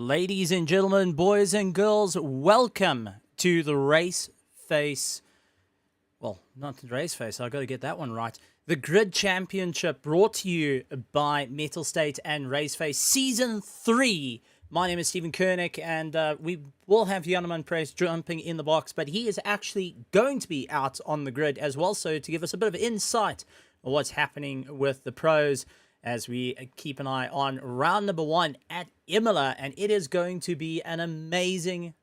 Ladies and gentlemen, boys and girls, welcome to the RaceFace. Well, not the RaceFace, I've got to get that one right. The Grid Championship brought to you by Mettlestate and RaceFace Season 3. My name is Stephen Koenig, and we will have Janeman Press jumping in the box, but he is actually going to be out on the grid as well, so to give us a bit of insight on what's happening with the pros as we keep an eye on round number 1 at Imola, and it is going to be an amazing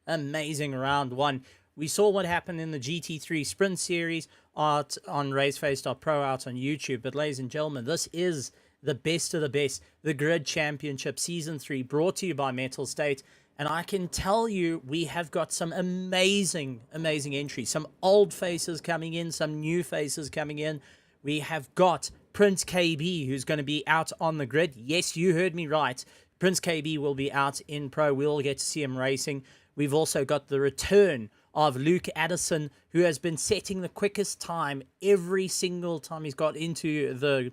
round 1. We saw what happened in the GT3 Sprint Series out on RaceFace.Pro out on YouTube, but ladies and gentlemen, this is the best of the best, the Grid Championship Season 3, brought to you by Mettlestate, and I can tell you we have got some amazing entries, some old faces coming in, some new faces coming in. We have got Prince KB, who's going to be out on the grid. Yes, you heard me right. Prince KB will be out in Pro. We'll get to see him racing. We've also got the return of Luke Addison, who has been setting the quickest time every single time he's got into the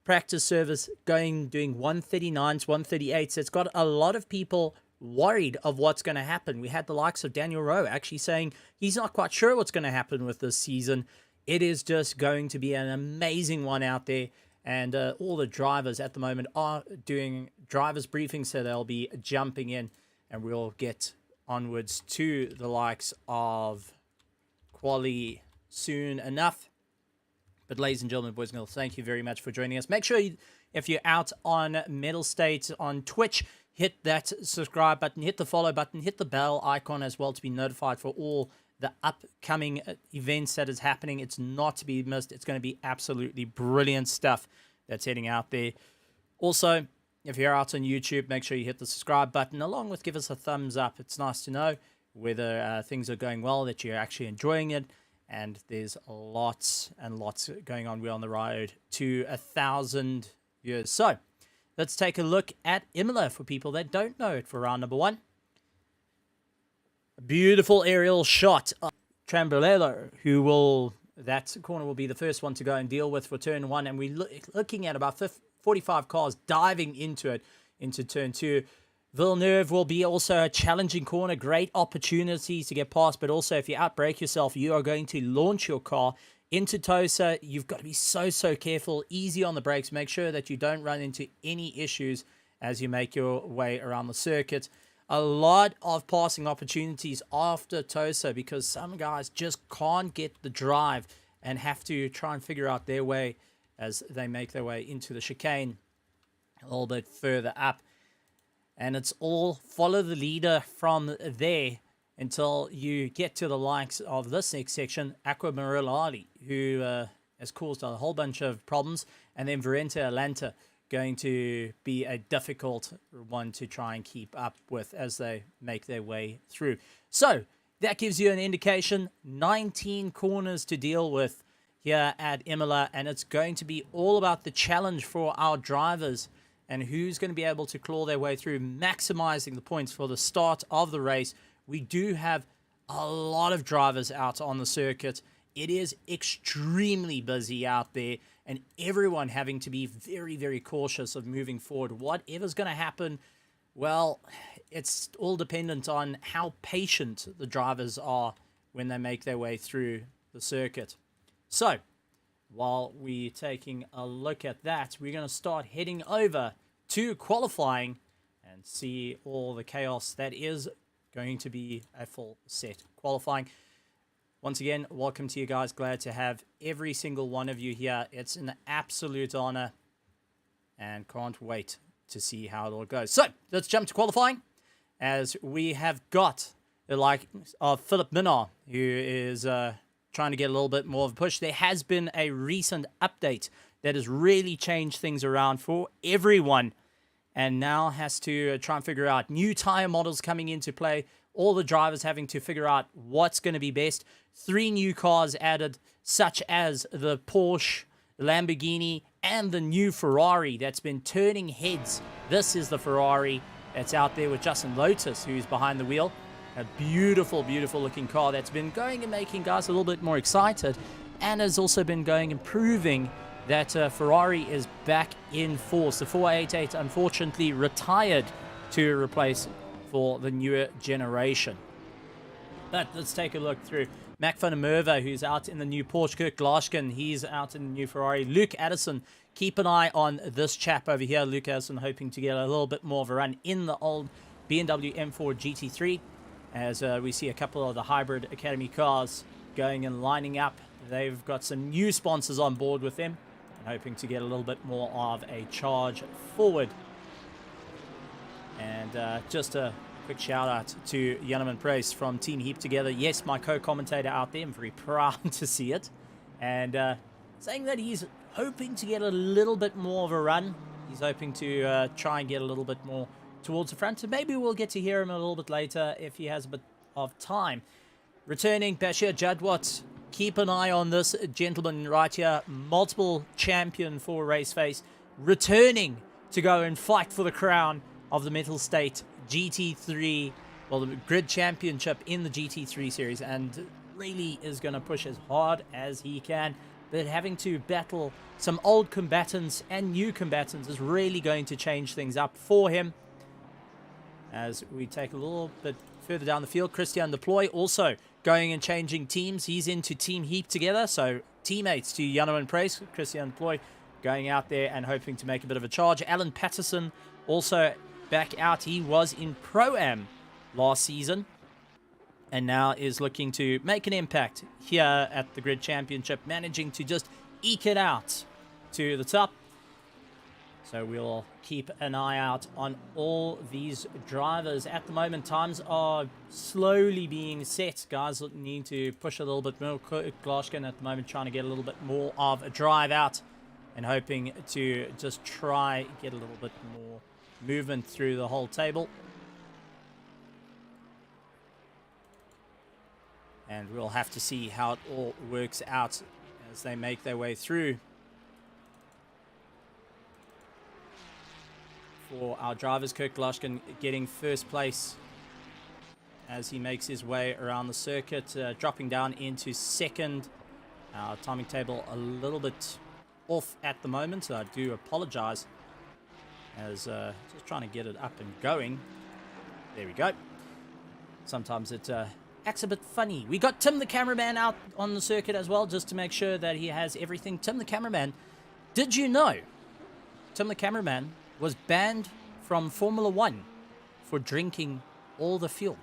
practice service, doing 139s, 138s. It's got a lot of people worried of what's going to happen. We had the likes of Daniel Rowe actually saying he's not quite sure what's going to happen with this season. It is just going to be an amazing one out there, and all the drivers at the moment are doing drivers briefings, so they'll be jumping in, and we'll get onwards to the likes of quali soon enough. But ladies and gentlemen, boys and girls, thank you very much for joining us. Make sure if you're out on Mettlestate on Twitch, hit that subscribe button, hit the follow button, hit the bell icon as well to be notified for all the upcoming events that is happening. It's not to be missed. It's going to be absolutely brilliant stuff that's heading out there. Also, if you're out on YouTube, make sure you hit the subscribe button, along with give us a thumbs up. It's nice to know whether things are going well, that you're actually enjoying it, and there's lots and lots going on. We're on the road to 1,000 viewers. So let's take a look at Imola for people that don't know it for round number 1. A beautiful aerial shot of Trambolello, that corner will be the first one to go and deal with for turn 1, and we're looking at about 45 cars diving into it, into turn 2. Villeneuve will be also a challenging corner, great opportunities to get past, but also if you outbrake yourself, you are going to launch your car into Tosa. You've got to be so careful, easy on the brakes, make sure that you don't run into any issues as you make your way around the circuit. A lot of passing opportunities after Tosa because some guys just can't get the drive and have to try and figure out their way as they make their way into the chicane a little bit further up. And it's all follow the leader from there until you get to the likes of this next section, Aqua Marilali, who has caused a whole bunch of problems, and then Verenta Atlanta going to be a difficult one to try and keep up with as they make their way through. So that gives you an indication, 19 corners to deal with here at Imola, and it's going to be all about the challenge for our drivers and who's going to be able to claw their way through, maximizing the points for the start of the race. We do have a lot of drivers out on the circuit. It is extremely busy out there, and everyone having to be very cautious of moving forward. Whatever's going to happen, well, it's all dependent on how patient the drivers are when they make their way through the circuit. So, while we're taking a look at that, we're going to start heading over to qualifying and see all the chaos that is going to be a full set qualifying. Once again, welcome to you guys. Glad to have every single one of you here. It's an absolute honor and can't wait to see how it all goes. So let's jump to qualifying as we have got the like of Philip Minnar, who is trying to get a little bit more of a push. There has been a recent update that has really changed things around for everyone, and now has to try and figure out new tire models coming into play. All the drivers having to figure out what's going to be best. 3 new cars added, such as the Porsche, Lamborghini, and the new Ferrari that's been turning heads. This is the Ferrari that's out there with Justin Lotus, who's behind the wheel. A beautiful looking car that's been going and making guys a little bit more excited, and has also been going and proving that Ferrari is back in force. The 488 unfortunately retired to replace for the newer generation. But let's take a look through. Mac van der Merwe, who's out in the new Porsche. Kurt Glaskin, he's out in the new Ferrari. Luke Addison, keep an eye on this chap over here. Luke Addison hoping to get a little bit more of a run in the old BMW M4 GT3. As we see a couple of the hybrid academy cars going and lining up. They've got some new sponsors on board with them. And hoping to get a little bit more of a charge forward. And just a quick shout out to Janneman Price from Team Heap Together. Yes, my co-commentator out there. I'm very proud to see it. And saying that he's hoping to get a little bit more of a run. He's hoping to try and get a little bit more towards the front. So maybe we'll get to hear him a little bit later if he has a bit of time. Returning, Bashir Jadwat. Keep an eye on this gentleman right here. Multiple champion for RaceFace. Returning to go and fight for the crown of the Mettlestate GT3, well, the grid championship in the GT3 series, and really is going to push as hard as he can. But having to battle some old combatants and new combatants is really going to change things up for him. As we take a little bit further down the field, Christian Deploy also going and changing teams. He's into Team Heap Together, so teammates to Janneman Price. Christian Deploy going out there and hoping to make a bit of a charge. Alan Patterson also back out. He was in Pro-Am last season and now is looking to make an impact here at the Grid Championship, managing to just eke it out to the top. So we'll keep an eye out on all these drivers. At the moment, times are slowly being set. Guys need to push a little bit more. Glashkin at the moment trying to get a little bit more of a drive out and hoping to just try get a little bit more movement through the whole table. And we'll have to see how it all works out as they make their way through. For our drivers, Kirk Glashkin getting first place as he makes his way around the circuit, dropping down into second. Our timing table a little bit off at the moment, so I do apologize. As just trying to get it up and going. There we go. Sometimes it acts a bit funny. We got Tim the cameraman out on the circuit as well, just to make sure that he has everything. Tim the cameraman, did you know Tim the cameraman was banned from Formula 1 for drinking all the fuel?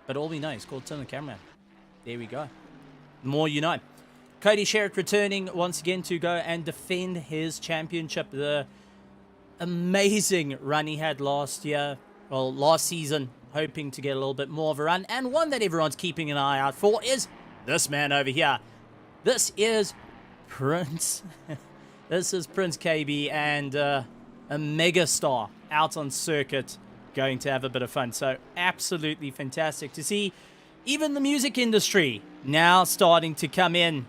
But all we know is called Tim the cameraman. There we go. The more you know. Cody Sherritt returning once again to go and defend his championship. The amazing run he had last season, hoping to get a little bit more of a run, and one that everyone's keeping an eye out for is this man over here. This is Prince. This is Prince KB, and a megastar out on circuit, going to have a bit of fun. So absolutely fantastic to see even the music industry now starting to come in.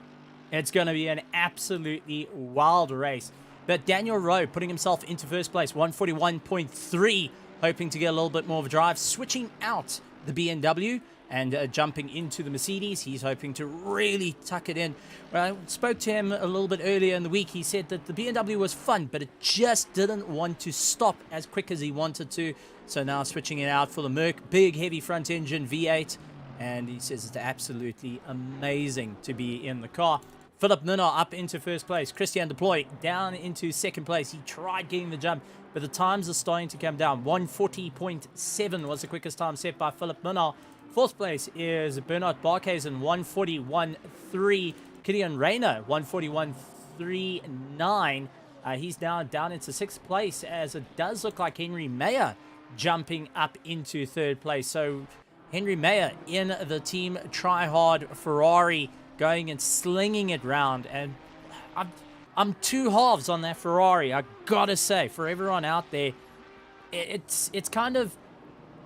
It's going to be an absolutely wild race. But Daniel Rowe putting himself into first place, 141.3, hoping to get a little bit more of a drive, switching out the BMW and jumping into the Mercedes. He's hoping to really tuck it in. When I spoke to him a little bit earlier in the week, he said that the BMW was fun, but it just didn't want to stop as quick as he wanted to. So now switching it out for the Merc, big heavy front engine V8. And he says it's absolutely amazing to be in the car. Philip Minnar up into first place. Christian Deploy down into second place. He tried getting the jump, but the times are starting to come down. 140.7 was the quickest time set by Philip Minnar. Fourth place is Bernard Barkhuizen, 141.3. Killian Rayner, 141.39. He's now down into sixth place, as it does look like Henry Mayer jumping up into third place. So Henry Mayer in the team Try Hard Ferrari, going and slinging it round. And I'm two halves on that Ferrari, I gotta say. For everyone out there, it's kind of,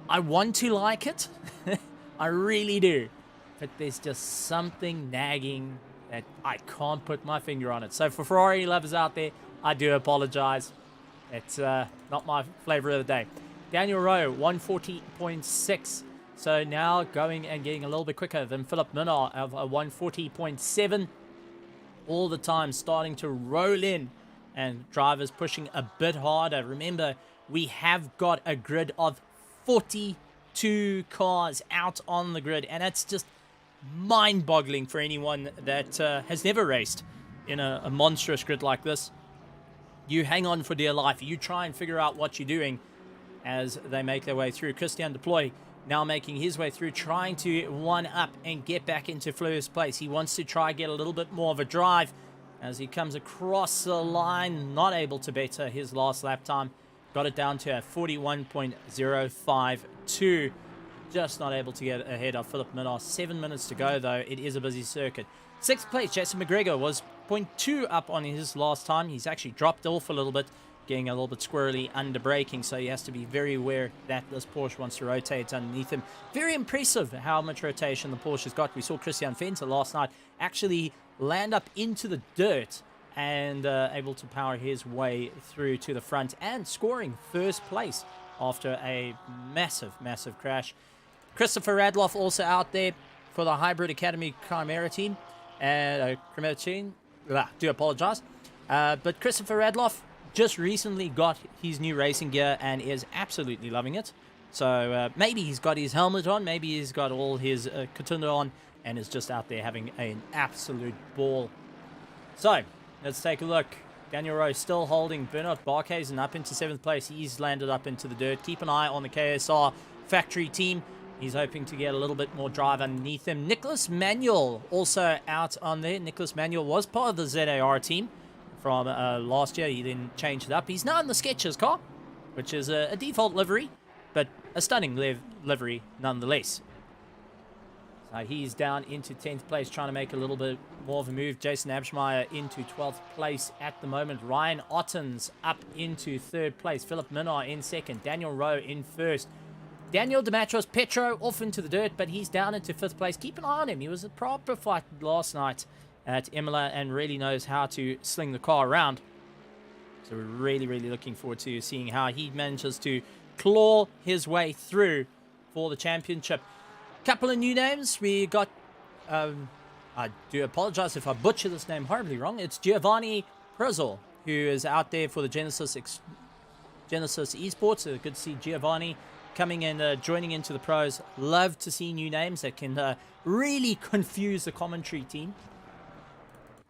I want to like it. I really do. But there's just something nagging that I can't put my finger on it. So for Ferrari lovers out there, I do apologize. It's not my flavor of the day. Daniel Rowe, 140.6. So now going and getting a little bit quicker than Philip Minnar of a 140.7. All the time starting to roll in, and drivers pushing a bit harder. Remember, we have got a grid of 42 cars out on the grid, and that's just mind-boggling for anyone that has never raced in a monstrous grid like this. You hang on for dear life. You try and figure out what you're doing as they make their way through. Christian Deploy now making his way through, trying to one up and get back into first place. He wants to try get a little bit more of a drive as he comes across the line, not able to better his last lap time. Got it down to a 41.052. Just not able to get ahead of Philip Minnar. 7 minutes to go, though. It is a busy circuit. Sixth place, Jason McGregor was 0.2 up on his last time. He's actually dropped off a little bit, getting a little bit squirrely under braking, so he has to be very aware that this Porsche wants to rotate underneath him. Very impressive how much rotation the Porsche has got. We saw Christian Venter last night actually land up into the dirt and able to power his way through to the front and scoring first place after a massive crash. Christopher Radloff also out there for the Hybrid Academy Chimera team. And do apologize. But Christopher Radloff just recently got his new racing gear and is absolutely loving it. So maybe he's got his helmet on, maybe he's got all his Katunda on, and is just out there having an absolute ball. So let's take a look. Daniel Rowe still holding Bernard Barkhuizen up into 7th place. He's landed up into the dirt. Keep an eye on the KSR factory team. He's hoping to get a little bit more drive underneath him. Nicholas Manuel also out on there. Nicholas Manuel was part of the ZAR team from last year. He then changed it up. He's now in the Skechers car, which is a default livery, but a stunning livery nonetheless. So he's down into 10th place, trying to make a little bit more of a move. Jason Abschmeyer into 12th place at the moment. Ryan Ottens up into 3rd place. Philip Minnar in 2nd. Daniel Rowe in 1st. Daniel Dematros Petro off into the dirt, but he's down into 5th place. Keep an eye on him. He was a proper fight last night at Imola and really knows how to sling the car around. So we're really looking forward to seeing how he manages to claw his way through for the championship. Couple of new names. We got, I do apologize if I butcher this name horribly wrong. It's Giovanni Prezol, who is out there for the Genesis Esports. So good to see Giovanni coming and joining into the pros. Love to see new names that can really confuse the commentary team.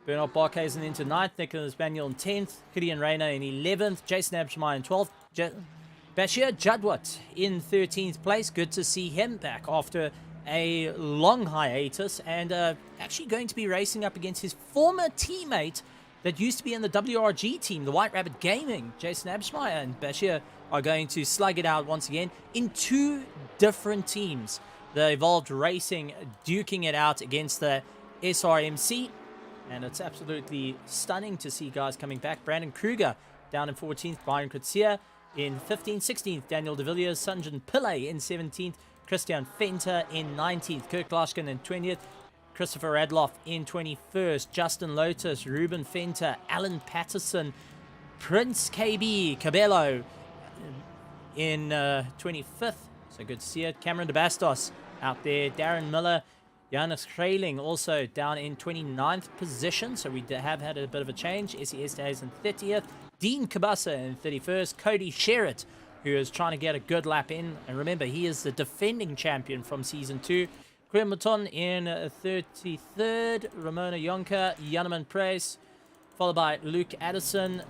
Bernard Barkhuizen into 9th, Nicholas Manuel in 10th, Gideon Rayner in 11th, Jason Abschmeyer in 12th, Bashir Jadwat in 13th place. Good to see him back after a long hiatus and actually going to be racing up against his former teammate that used to be in the WRG team, the White Rabbit Gaming. Jason Abschmeyer and Bashir are going to slug it out once again in 2 different teams. The Evolved Racing duking it out against the SRMC, and it's absolutely stunning to see guys coming back. Brandon Kruger down in 14th, Brian Kutsia in 15th, 16th, Daniel De Villiers, Sanjan Pillay in 17th, Christian Venter in 19th, Kirk Lashkin in 20th, Christopher Radloff in 21st, Justin Lotus, Ruben Venter, Alan Patterson, Prince KB Cabello in 25th. So good to see it. Cameron De Bastos out there. Darren Miller, Janus Kraling also down in 29th position. So we have had a bit of a change. SES Days in 30th. Dean Kabasa in 31st. Cody Sherritt, who is trying to get a good lap in. And remember, he is the defending champion from Season 2. Quinn Mouton in 33rd. Ramona Yonka, Janneman Price, followed by Luke Addison,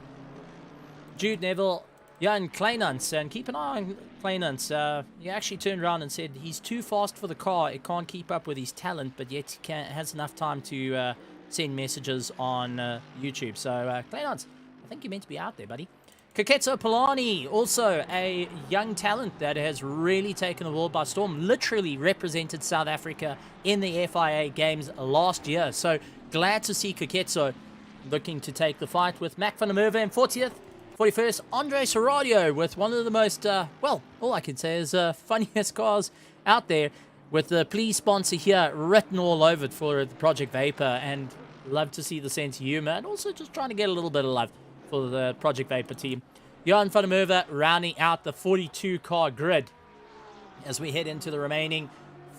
Jude Neville, Jan Kleinans. And keep an eye on Kleinans. He actually turned around and said he's too fast for the car. It can't keep up with his talent, but yet he has enough time to send messages on YouTube. So Kleinans, I think you're meant to be out there, buddy. Kaketso Polani, also a young talent that has really taken the world by storm, literally represented South Africa in the FIA games last year. So glad to see Kaketso looking to take the fight with Mac van der Merwe in 40th. 41st, Andre Soradio with one of the most, well, all I can say is funniest cars out there, with the please sponsor here written all over it for the Project Vapor, and love to see the sense of humor, and also just trying to get a little bit of love for the Project Vapor team. Johan van der Merwe rounding out the 42-car grid as we head into the remaining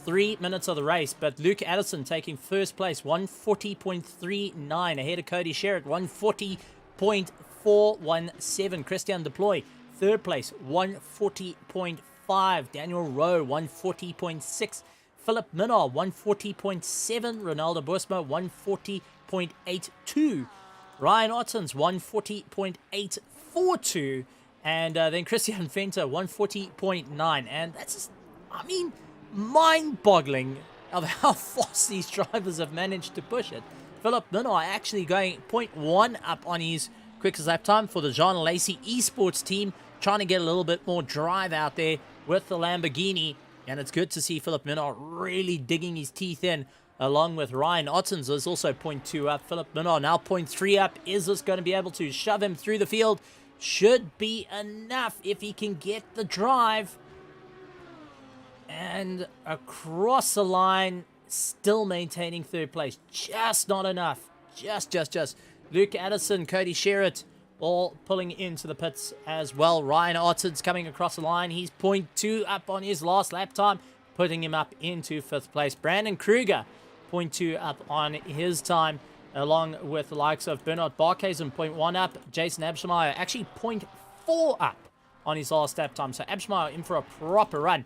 3 minutes of the race. But Luke Addison taking first place, 140.39, ahead of Cody Sherritt, 140.417. Christian Deploy, third place, 140.5 140.5. Daniel Rowe, 140.6. Philip Minnaar, 140.7. Ronaldo Bosma, 140.82. Ryan Ottens, 140.842. And then Christian Venter, 140.9. And that's just, I mean, mind-boggling of how fast these drivers have managed to push it. Philip Minnaar actually going 0.1 up on his quickest lap time for the John Lacey Esports team, trying to get a little bit more drive out there with the Lamborghini. And it's good to see Philip Minnaar really digging his teeth in, along with Ryan Ottens. There's also 0.2 up. Philip Minnaar now 0.3 up. Is this going to be able to shove him through the field? Should be enough if he can get the drive. And across the line, still maintaining third place. Just not enough. Just. Luke Addison, Cody Sherritt, all pulling into the pits as well. Ryan Ottens coming across the line. He's 0.2 up on his last lap time, putting him up into 5th place. Brandon Kruger, 0.2 up on his time, along with the likes of Bernard Barkhuizen, 0.1 up. Jason Abschmeyer, actually 0.4 up on his last lap time. So Abschmeyer in for a proper run.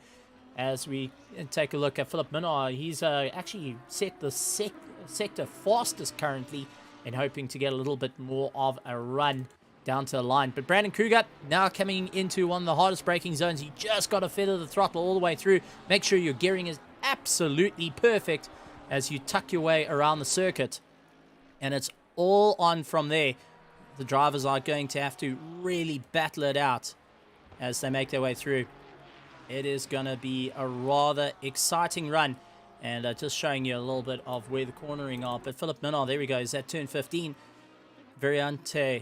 As we take a look at Philip Minnaar, he's actually set the sector fastest currently, and hoping to get a little bit more of a run down to the line. But Brandon Kruger now coming into one of the hardest braking zones. You just got to feather the throttle all the way through. Make sure your gearing is absolutely perfect as you tuck your way around the circuit. And it's all on from there. The drivers are going to have to really battle it out as they make their way through. It is going to be a rather exciting run. And just showing you a little bit of where the cornering are. But Philip Minnaar, there we go, is at turn 15. Variante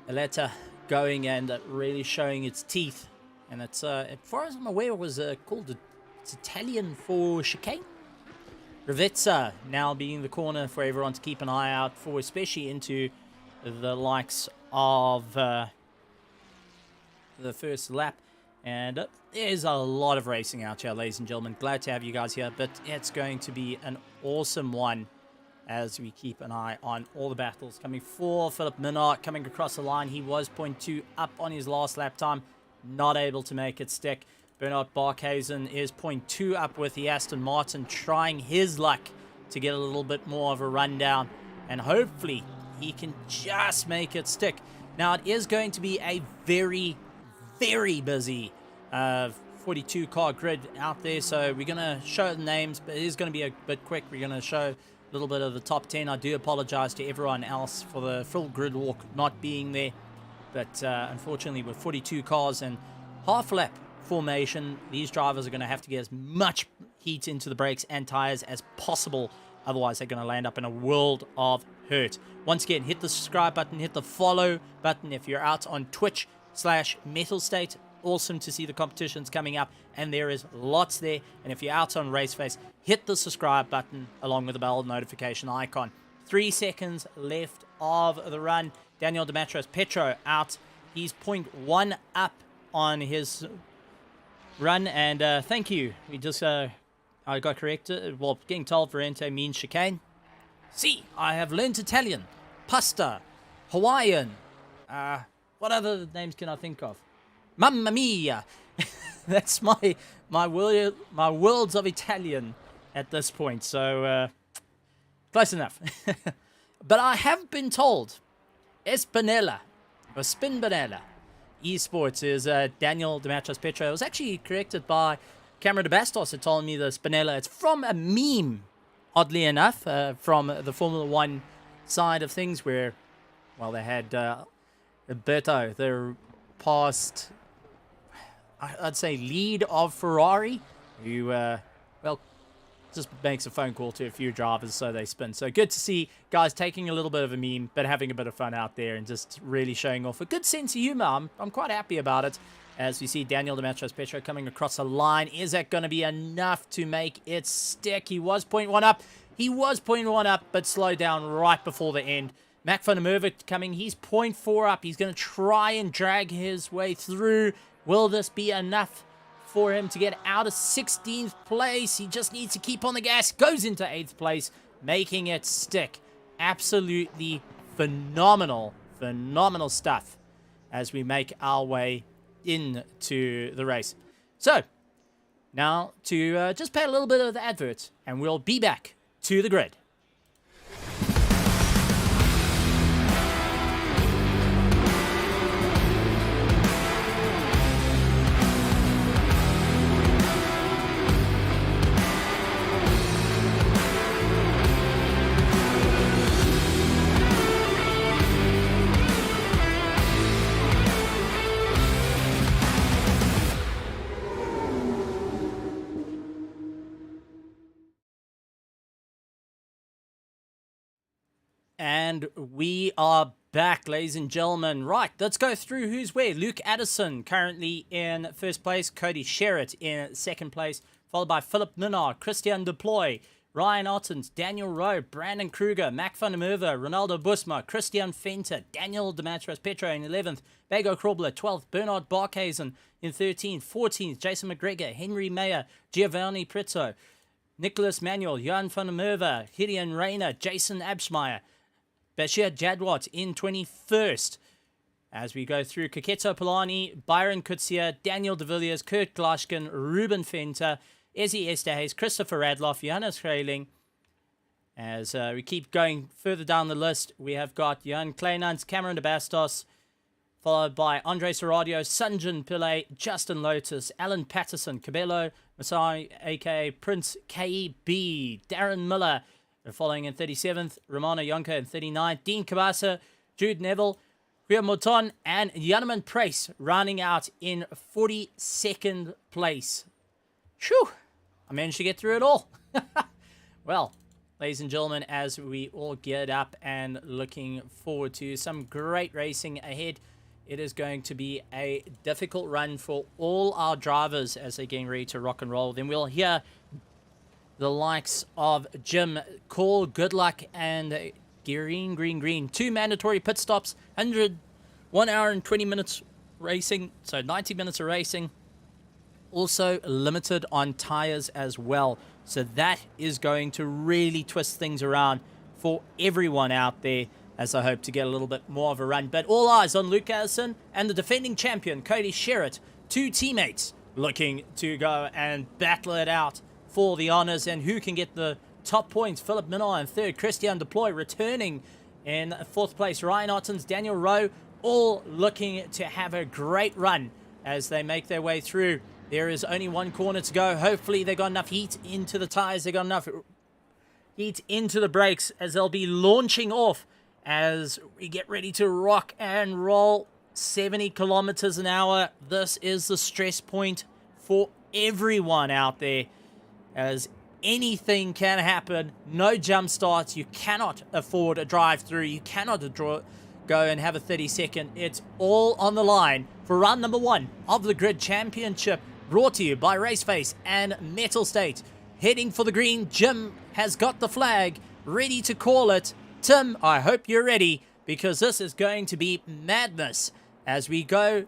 Aletta going and really showing its teeth. And it's, as far as I'm aware, it was called, it's Italian for chicane. Ravetza now being the corner for everyone to keep an eye out for, especially into the likes of the first lap. And there's a lot of racing out here, ladies and gentlemen. Glad to have you guys here, but it's going to be an awesome one as we keep an eye on all the battles coming for Philip Minnaar. Coming across the line, he was 0.2 up on his last lap time, not able to make it stick. Bernard Barkhuizen is 0.2 up with the Aston Martin, trying his luck to get a little bit more of a rundown, and hopefully he can just make it stick. Now, it is going to be a very busy 42 car grid out there, so we're going to show the names, but it is going to be a bit quick. We're going to show a little bit of the top 10. I do apologize to everyone else for the full grid walk not being there, but unfortunately with 42 cars and half lap formation, these drivers are going to have to get as much heat into the brakes and tires as possible, otherwise they're going to land up in a world of hurt. Once again, hit the subscribe button, hit the follow button if you're out on Twitch/Mettlestate. Awesome to see the competitions coming up, and there is lots there. And if you're out on RaceFace, hit the subscribe button along with the bell notification icon. 3 seconds left of the run. Daniel Demetrios-Petro out. He's 0.1 up on his run, and thank you. We just I got corrected. Well, getting told Variante means chicane. See, I have learned Italian, pasta, Hawaiian. What other names can I think of? Mamma mia! That's my worlds of Italian at this point. So close enough. But I have been told Espinella or Spinbanella Esports is Daniel Demetrios-Petro. It was actually corrected by Cameron de Bastos that told me the Spinella. It's from a meme, oddly enough, from the Formula One side of things, where, well, they had Alberto, their past, I'd say, lead of Ferrari, who, well, just makes a phone call to a few drivers so they spin. So good to see guys taking a little bit of a meme, but having a bit of fun out there and just really showing off a good sense of humor. I'm quite happy about it. As we see Daniel Demetrios-Petro coming across the line. Is that going to be enough to make it stick? He was 0.1 up. He was 0.1 up, but slowed down right before the end. Mac van der Merwe coming. He's 0.4 up. He's going to try and drag his way through. Will this be enough for him to get out of 16th place? He just needs to keep on the gas. Goes into 8th place, making it stick. Absolutely phenomenal stuff as we make our way into the race. So, now to just pay a little bit of the advert, and we'll be back to the grid. And we are back, ladies and gentlemen. Right, let's go through who's where. Luke Addison currently in first place. Cody Sherritt in second place, followed by Philip Minard, Christian Deploy, Ryan Ottens, Daniel Rowe, Brandon Kruger, Mac van der Merwe, Ronaldo Busma, Christian Venter, Daniel Dematras-Petro in 11th, Bago Krobler 12th, Bernard Barkhuizen in 13th, 14th, Jason McGregor, Henry Mayer, Giovanni Prizzo, Nicholas Manuel, Jan van der Merwe, Gideon Rayner, Jason Abschmeyer, Bashir Jadwat in 21st. As we go through, Kaketo Polani, Byron Kutsia, Daniel De Villiers, Kurt Glaschken, Ruben Venter, Ezzy Esterhays, Christopher Radloff, Johannes Reiling. As we keep going further down the list, we have got Jan Kleinans, Cameron de Bastos, followed by Andre Saradio, Sanjan Pillay, Justin Lotus, Alan Patterson, Cabello, Masai, a.k.a. Prince KB, Darren Miller, following in 37th, Romano Yonko in 39th, Dean Kabasa, Jude Neville, Ria Moton, and Janeman Price rounding out in 42nd place. Phew! I managed to get through it all. Well, ladies and gentlemen, as we all geared up and looking forward to some great racing ahead, it is going to be a difficult run for all our drivers as they're getting ready to rock and roll. Then we'll hear the likes of Jim, Call, Good Luck, and Green. 2 mandatory pit stops, 1 hour and 20 minutes racing, so 90 minutes of racing. Also limited on tires as well. So that is going to really twist things around for everyone out there, as I hope to get a little bit more of a run. But all eyes on Luke Addison and the defending champion, Cody Sherritt. 2 teammates looking to go and battle it out for the honours, and who can get the top points. Philip Minard in 3rd, Christian Deploy returning in 4th place, Ryan Ottens, Daniel Rowe, all looking to have a great run as they make their way through. There is only 1 corner to go. Hopefully they got enough heat into the tyres, they got enough heat into the brakes as they'll be launching off as we get ready to rock and roll. 70 kilometers an hour. This is the stress point for everyone out there, as anything can happen. No jump starts. You cannot afford a drive through. You cannot go and have a 30-second. It's all on the line for round number 1 of the Grid Championship, brought to you by RaceFace and Mettlestate. Heading for the green, Jim has got the flag, ready to call it. Tim, I hope you're ready, because this is going to be madness as we go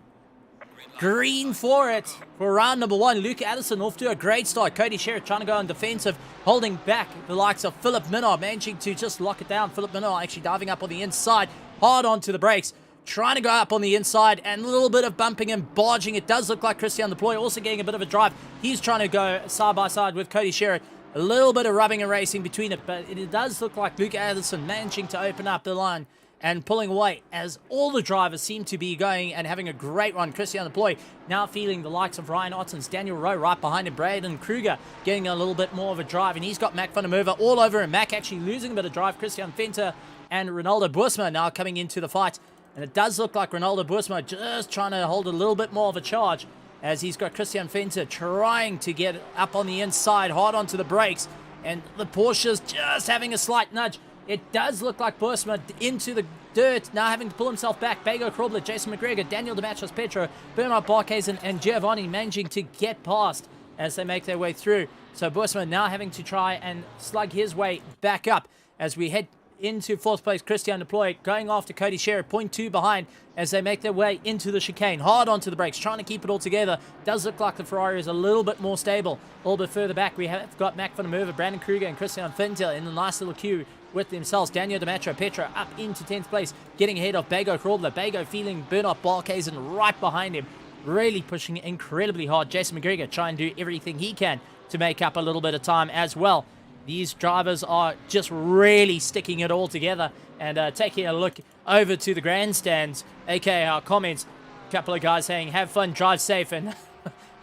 green for it for round number 1. Luke Addison off to a great start. Cody Sherritt trying to go on defensive, holding back the likes of Philip Minard, managing to just lock it down. Philip Minard actually diving up on the inside, hard onto the brakes, trying to go up on the inside, and a little bit of bumping and barging. It does look like Christian Deploy also getting a bit of a drive. He's trying to go side by side with Cody Sherritt. A little bit of rubbing and racing between it, but it does look like Luke Addison managing to open up the line and pulling away as all the drivers seem to be going and having a great run. Christian Deploy now feeling the likes of Ryan Ottens, Daniel Rowe right behind him, Braden Kruger getting a little bit more of a drive, and he's got Mac van der Merwe all over him. Mac actually losing a bit of drive. Christian Venter and Ronaldo Busma now coming into the fight, and it does look like Ronaldo Busma just trying to hold a little bit more of a charge as he's got Christian Venter trying to get up on the inside, hard onto the brakes, and the Porsche's just having a slight nudge. It does look like Busma into the dirt, now having to pull himself back. Bago Krobler, Jason McGregor, Daniel Dematras-Petro, Bernard Barkhuizen, and Giovanni managing to get past as they make their way through. So Busma now having to try and slug his way back up as we head into 4th place. Christian Deploy going after Cody Sherritt, 0.2 behind as they make their way into the chicane. Hard onto the brakes, trying to keep it all together. Does look like the Ferrari is a little bit more stable. A little bit further back, we have got Mac van der Merwe, Brandon Kruger, and Christian Venter in the nice little queue with themselves. Daniel Dematras-Petro up into 10th place, getting ahead of Bago Krobler. Bago feeling Bernard Barkhuizen right behind him. really pushing incredibly hard. Jason McGregor trying to do everything he can to make up a little bit of time as well. These drivers are just really sticking it all together. And taking a look over to the grandstands, aka our comments, a couple of guys saying, have fun, drive safe, and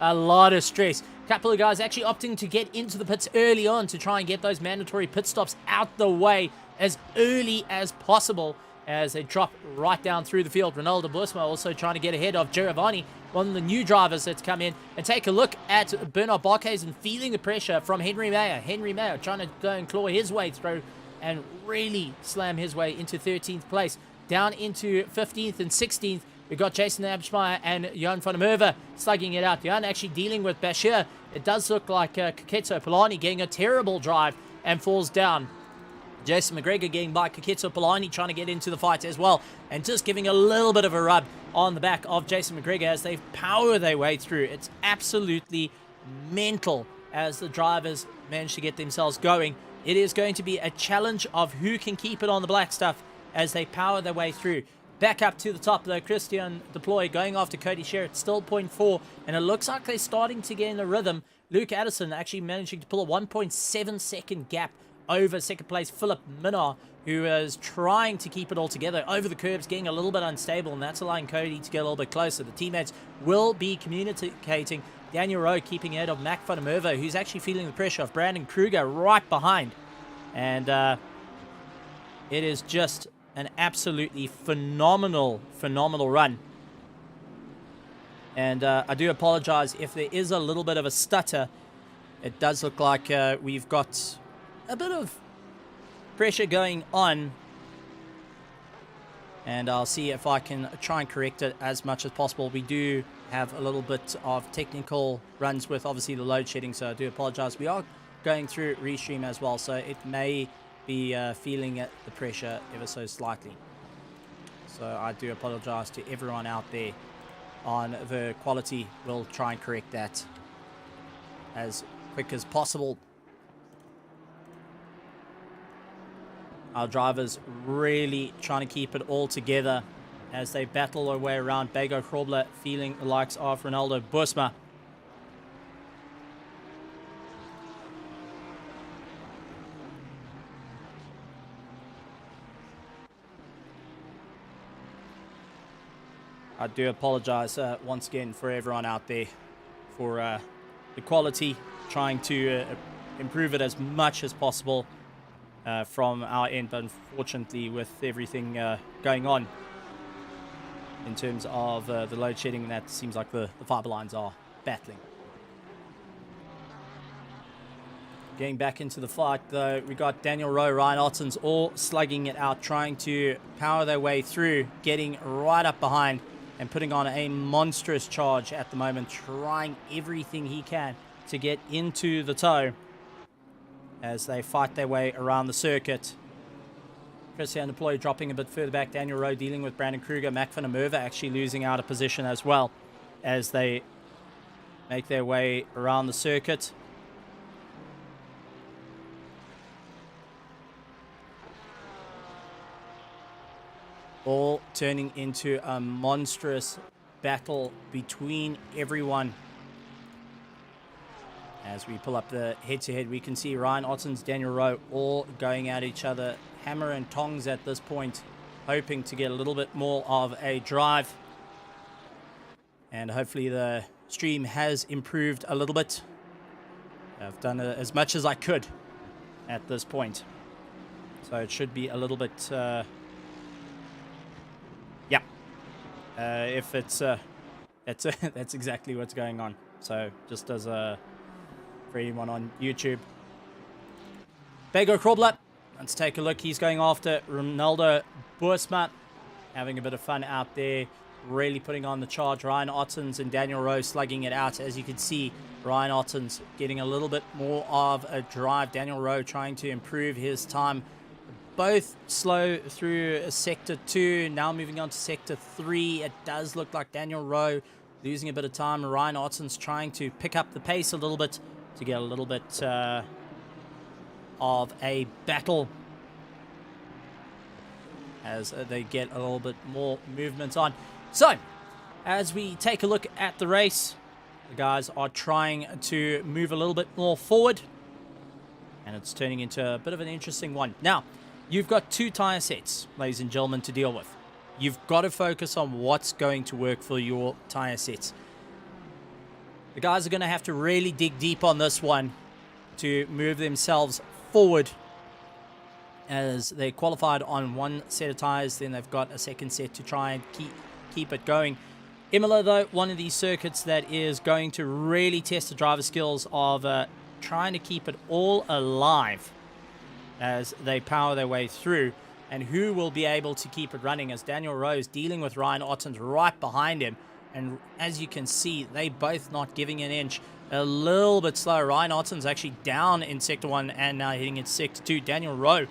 a lot of stress. A couple of guys actually opting to get into the pits early on to try and get those mandatory pit stops out the way as early as possible as they drop right down through the field. Ronaldo Boersma also trying to get ahead of Giovanni, one of the new drivers that's come in. And take a look at Bernard Barkhuizen feeling the pressure from Henry Mayer. Henry Mayer trying to go and claw his way through and really slam his way into 13th place. Down into 15th and 16th, we got Jason Abschmeyer and Jan van der Merwe slugging it out. Jan actually dealing with Bashir. It does look like Kaketso Polani getting a terrible drive and falls down. Jason McGregor getting by Kaketso Polani, trying to get into the fight as well, and just giving a little bit of a rub on the back of Jason McGregor as they power their way through. It's absolutely mental as the drivers manage to get themselves going. It is going to be a challenge of who can keep it on the black stuff as they power their way through. Back up to the top though, Christian Deploy going after Cody Sherritt, still 0.4, and it looks like they're starting to get in the rhythm. Luke Addison actually managing to pull a 1.7 second gap over second place Philip Minnar, who is trying to keep it all together. Over the curbs, getting a little bit unstable, and that's allowing Cody to get a little bit closer. The teammates will be communicating. Daniel Rowe keeping ahead of Mac van der Merwe, who's actually feeling the pressure of Brandon Kruger right behind. And it is just an absolutely phenomenal run. And I do apologize if there is a little bit of a stutter. It does look like we've got a bit of pressure going on, and I'll see if I can try and correct it as much as possible. We do have a little bit of technical runs with obviously the load shedding, so I do apologize. We are going through restream as well, so it may be feeling the pressure ever so slightly. So I do apologize to everyone out there on the quality. We'll try and correct that as quick as possible. Our drivers really trying to keep it all together as they battle their way around. Bego Krobler feeling the likes of Ronaldo Boersma. I do apologize once again for everyone out there for the quality, trying to improve it as much as possible from our end, but unfortunately with everything going on in terms of the load shedding, that seems like the fiber lines are battling. Getting back into the fight though, we got Daniel Rowe, Ryan Ottens all slugging it out, trying to power their way through, getting right up behind and putting on a monstrous charge at the moment, trying everything he can to get into the toe as they fight their way around the circuit. Christian Deploy dropping a bit further back. Daniel Rowe dealing with Brandon Kruger. Mac van der Merwe actually losing out of position as well as they make their way around the circuit. All turning into a monstrous battle between everyone. As we pull up the head-to-head, we can see Ryan Ottens, Daniel Rowe all going at each other, hammer and tongs at this point, hoping to get a little bit more of a drive. And hopefully the stream has improved a little bit. I've done as much as I could at this point. So it should be a little bit... if it's... that's exactly what's going on. So just as a... for anyone on YouTube. Bego Krobler, let's take a look. He's going after Ronaldo Boersma, having a bit of fun out there, really putting on the charge. Ryan Ottens and Daniel Rowe slugging it out. As you can see, Ryan Ottens getting a little bit more of a drive. Daniel Rowe trying to improve his time. Both slow through Sector 2, now moving on to Sector 3. It does look like Daniel Rowe losing a bit of time. Ryan Ottens trying to pick up the pace a little bit to get a little bit of a battle as they get a little bit more movement on. So, as we take a look at the race, the guys are trying to move a little bit more forward, and it's turning into a bit of an interesting one. Now, you've got 2 tyre sets, ladies and gentlemen, to deal with. You've got to focus on what's going to work for your tyre sets. The guys are going to have to really dig deep on this one to move themselves forward, as they qualified on 1 set of tyres. Then they've got a second set to try and keep it going. Imola, though, one of these circuits that is going to really test the driver skills of trying to keep it all alive as they power their way through, and who will be able to keep it running, as Daniel Rose dealing with Ryan Ottens right behind him. And as you can see, they both not giving an inch. A little bit slow. Ryan Ottens actually down in Sector 1 and now hitting into Sector 2. Daniel Rowe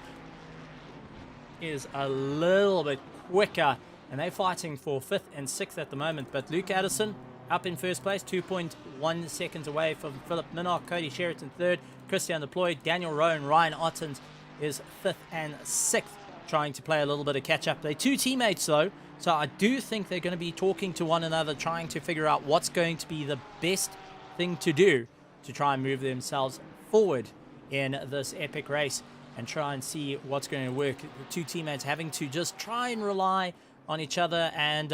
is a little bit quicker, and they're fighting for 5th and 6th at the moment. But Luke Addison up in first place, 2.1 seconds away from Philip Minnock. Cody Sheraton 3rd, Christian Deploy, Daniel Rowe and Ryan Ottens is 5th and 6th, trying to play a little bit of catch up. They're 2 teammates though, so I do think they're going to be talking to one another, trying to figure out what's going to be the best thing to do to try and move themselves forward in this epic race and try and see what's going to work. The 2 teammates having to just try and rely on each other and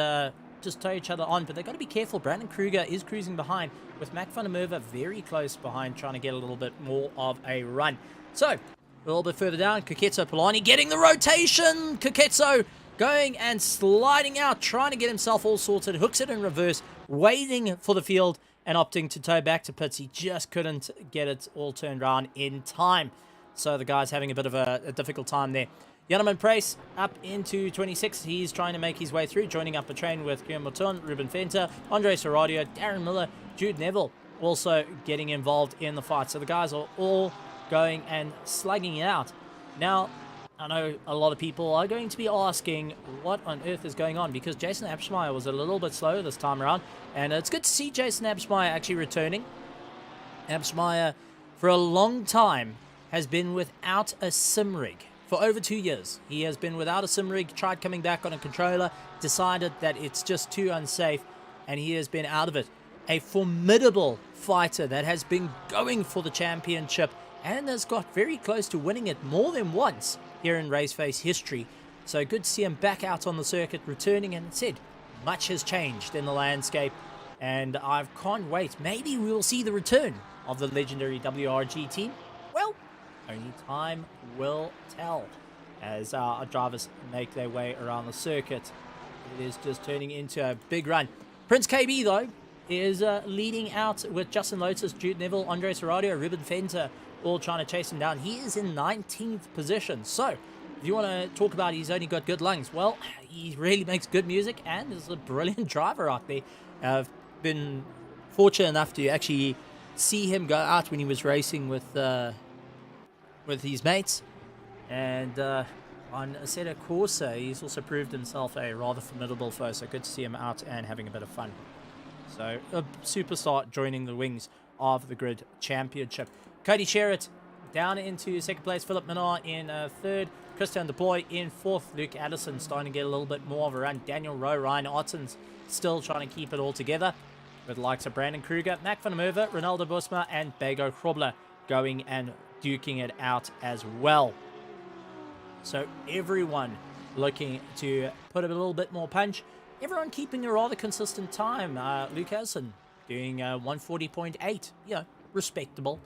just tow each other on, but they've got to be careful. Brandon Kruger is cruising behind, with Mac van der Merwe very close behind, trying to get a little bit more of a run. So, a little bit further down, Kuketso Polani getting the rotation. Kuketso going and sliding out, trying to get himself all sorted, hooks it in reverse, waiting for the field and opting to tow back to pits. He just couldn't get it all turned around in time. So the guy's having a bit of a difficult time there. Janneman Price up into 26. He's trying to make his way through, joining up a train with Guillaume Mouton, Ruben Fenter, Andre Serradio, Darren Miller, Jude Neville also getting involved in the fight. So the guys are all going and slugging it out. Now, I know a lot of people are going to be asking what on earth is going on, because Jason Abschmeyer was a little bit slow this time around, and it's good to see Jason Abschmeyer actually returning. Abschmeyer, for a long time, has been without a sim rig. For over 2 years, he has been without a sim rig, tried coming back on a controller, decided that it's just too unsafe, and he has been out of it. A formidable fighter that has been going for the championship and has got very close to winning it more than once here in RaceFace history. So good to see him back out on the circuit, returning, and said much has changed in the landscape, and I can't wait. Maybe we will see the return of the legendary WRG team. Well, only time will tell as our drivers make their way around the circuit. It is just turning into a big run. Prince KB, though, is leading out with Justin Lotus, Jude Neville, Andre Serradio, Ruben Fenter, all trying to chase him down. He is in 19th position. So, if you want to talk about he's only got good lungs, well, he really makes good music and is a brilliant driver out there. I've been fortunate enough to actually see him go out when he was racing with his mates, and on Assetto Corsa he's also proved himself a rather formidable foe, so good to see him out and having a bit of fun. So a superstar joining the wings of the Grid Championship. Cody Sherritt down into 2nd place, Philip Minard in 3rd, Christian Deploy in 4th, Luke Addison starting to get a little bit more of a run, Daniel Rowe, Ryan Ottens still trying to keep it all together, with the likes of Brandon Kruger, Mac van der Merwe, Ronaldo Busma and Bego Krobler going and duking it out as well. So everyone looking to put a little bit more punch. Everyone keeping a rather consistent time. Luke Addison doing 140.8. Respectable.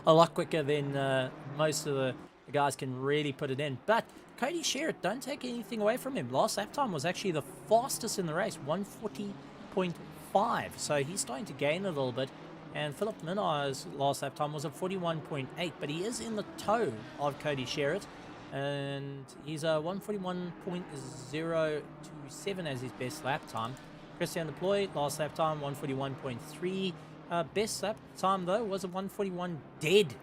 A lot quicker than most of the guys can really put it in. But Cody Sherritt, don't take anything away from him. Last lap time was actually the fastest in the race, 140.5. So he's starting to gain a little bit. And Philip Minard's last lap time was a 41.8, but he is in the toe of Cody Sherritt, and he's a 141.027 as his best lap time. Christian Deploy, last lap time 141.3. Best lap time though was a 141 dead,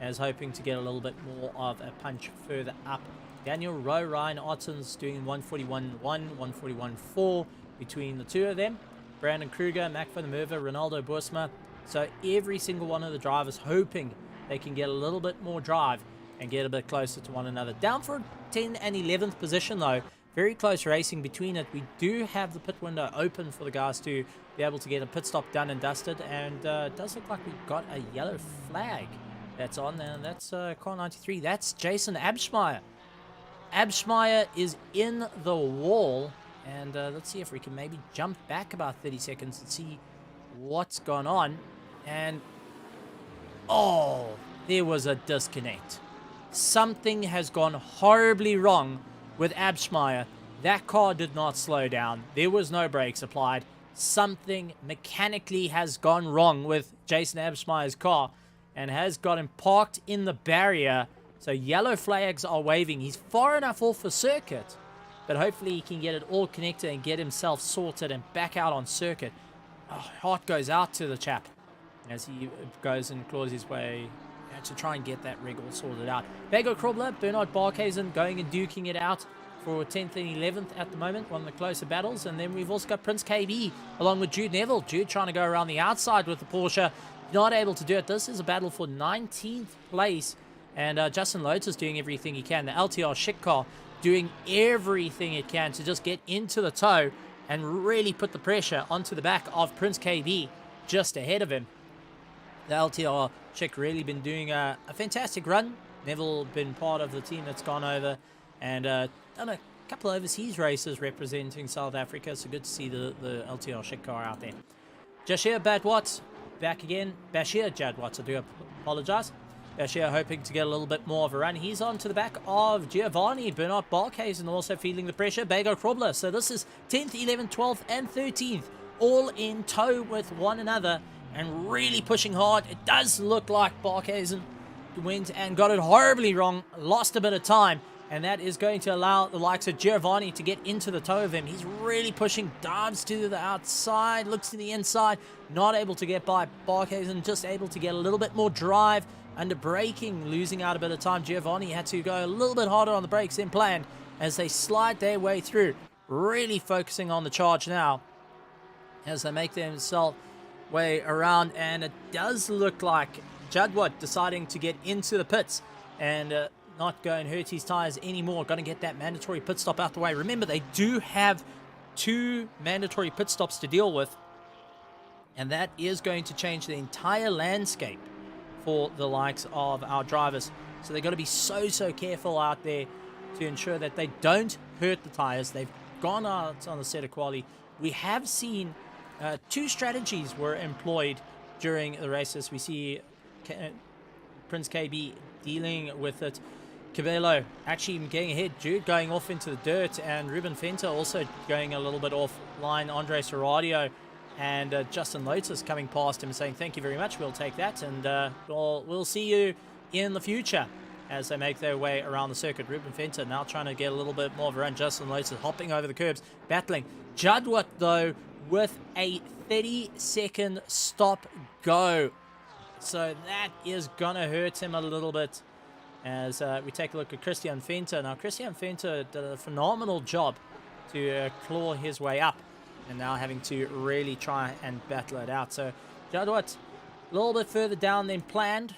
as hoping to get a little bit more of a punch further up. Daniel Rowe, Ryan Ottens doing 141.1, 141.4 between the two of them. Brandon Kruger, Mac van der Merwe, Ronaldo Busma. So every single one of the drivers hoping they can get a little bit more drive and get a bit closer to one another. Down for 10th and 11th position though, Very close racing between it. We do have the pit window open for the guys to be able to get a pit stop done and dusted. And it does look like we've got a yellow flag that's on. And that's car 93. That's Jason Abschmeyer. Abschmeyer is in the wall. And let's see if we can maybe jump back about 30 seconds and see what's gone on. And, oh, there was a disconnect. Something has gone horribly wrong with Abschmeyer. That car did not slow down. There was no brakes applied. Something mechanically has gone wrong with Jason Abschmeyer's car and has got him parked in the barrier. So yellow flags are waving. He's far enough off the circuit, but hopefully he can get it all connected and get himself sorted and back out on circuit. Oh, heart goes out to the chap as he goes and claws his way to try and get that rig all sorted out. Bago Krobler, Bernard Barkhuizen going and duking it out for 10th and 11th at the moment, one of the closer battles. And then we've also got Prince KB along with Jude Neville. Jude trying to go around the outside with the Porsche, not able to do it. This is a battle for 19th place, and Justin Lotus doing everything he can. The LTR shit car doing everything it can to just get into the toe and really put the pressure onto the back of Prince KB just ahead of him. The LTR chick really been doing a fantastic run. Neville been part of the team that's gone over and done a couple of overseas races representing South Africa. So good to see the LTR chick car out there. Jashir Badwat back again. Bashir Jadwat, I do apologize. Bashir hoping to get a little bit more of a run. He's on to the back of Giovanni. Bernard Barkhuizen also feeling the pressure. Bago Krobler. So this is 10th, 11th, 12th, and 13th. All in tow with one another and really pushing hard. It does look like Barkhuizen went and got it horribly wrong. Lost a bit of time. And that is going to allow the likes of Giovanni to get into the toe of him. He's really pushing, dives to the outside, looks to the inside. Not able to get by Barkhuizen. Just able to get a little bit more drive. Under braking, losing out a bit of time. Giovanni had to go a little bit harder on the brakes than planned as they slide their way through. Really focusing on the charge now as they make themselves way around. And it does look like Jadwat deciding to get into the pits and not go and hurt his tires anymore. Going to get that mandatory pit stop out the way. Remember, they do have 2 mandatory pit stops to deal with, and that is going to change the entire landscape for the likes of our drivers. So they've got to be so careful out there to ensure that they don't hurt the tires. They've gone out on the set of quality. We have seen 2 strategies were employed during the races. We see Prince KB dealing with it. Cabello actually getting ahead. Jude going off into the dirt, and Ruben Fenter also going a little bit offline. Andre Serradio and Justin Lotus coming past him saying, thank you very much, we'll take that, and we'll see you in the future as they make their way around the circuit. Ruben Fenter now trying to get a little bit more of a run. Justin Lotus hopping over the curbs, battling. Jadwat, though, with a 30-second stop go. So that is going to hurt him a little bit as we take a look at Christian Fenter. Now, Christian Fenter did a phenomenal job to claw his way up, and now having to really try and battle it out. So Jadwat a little bit further down than planned.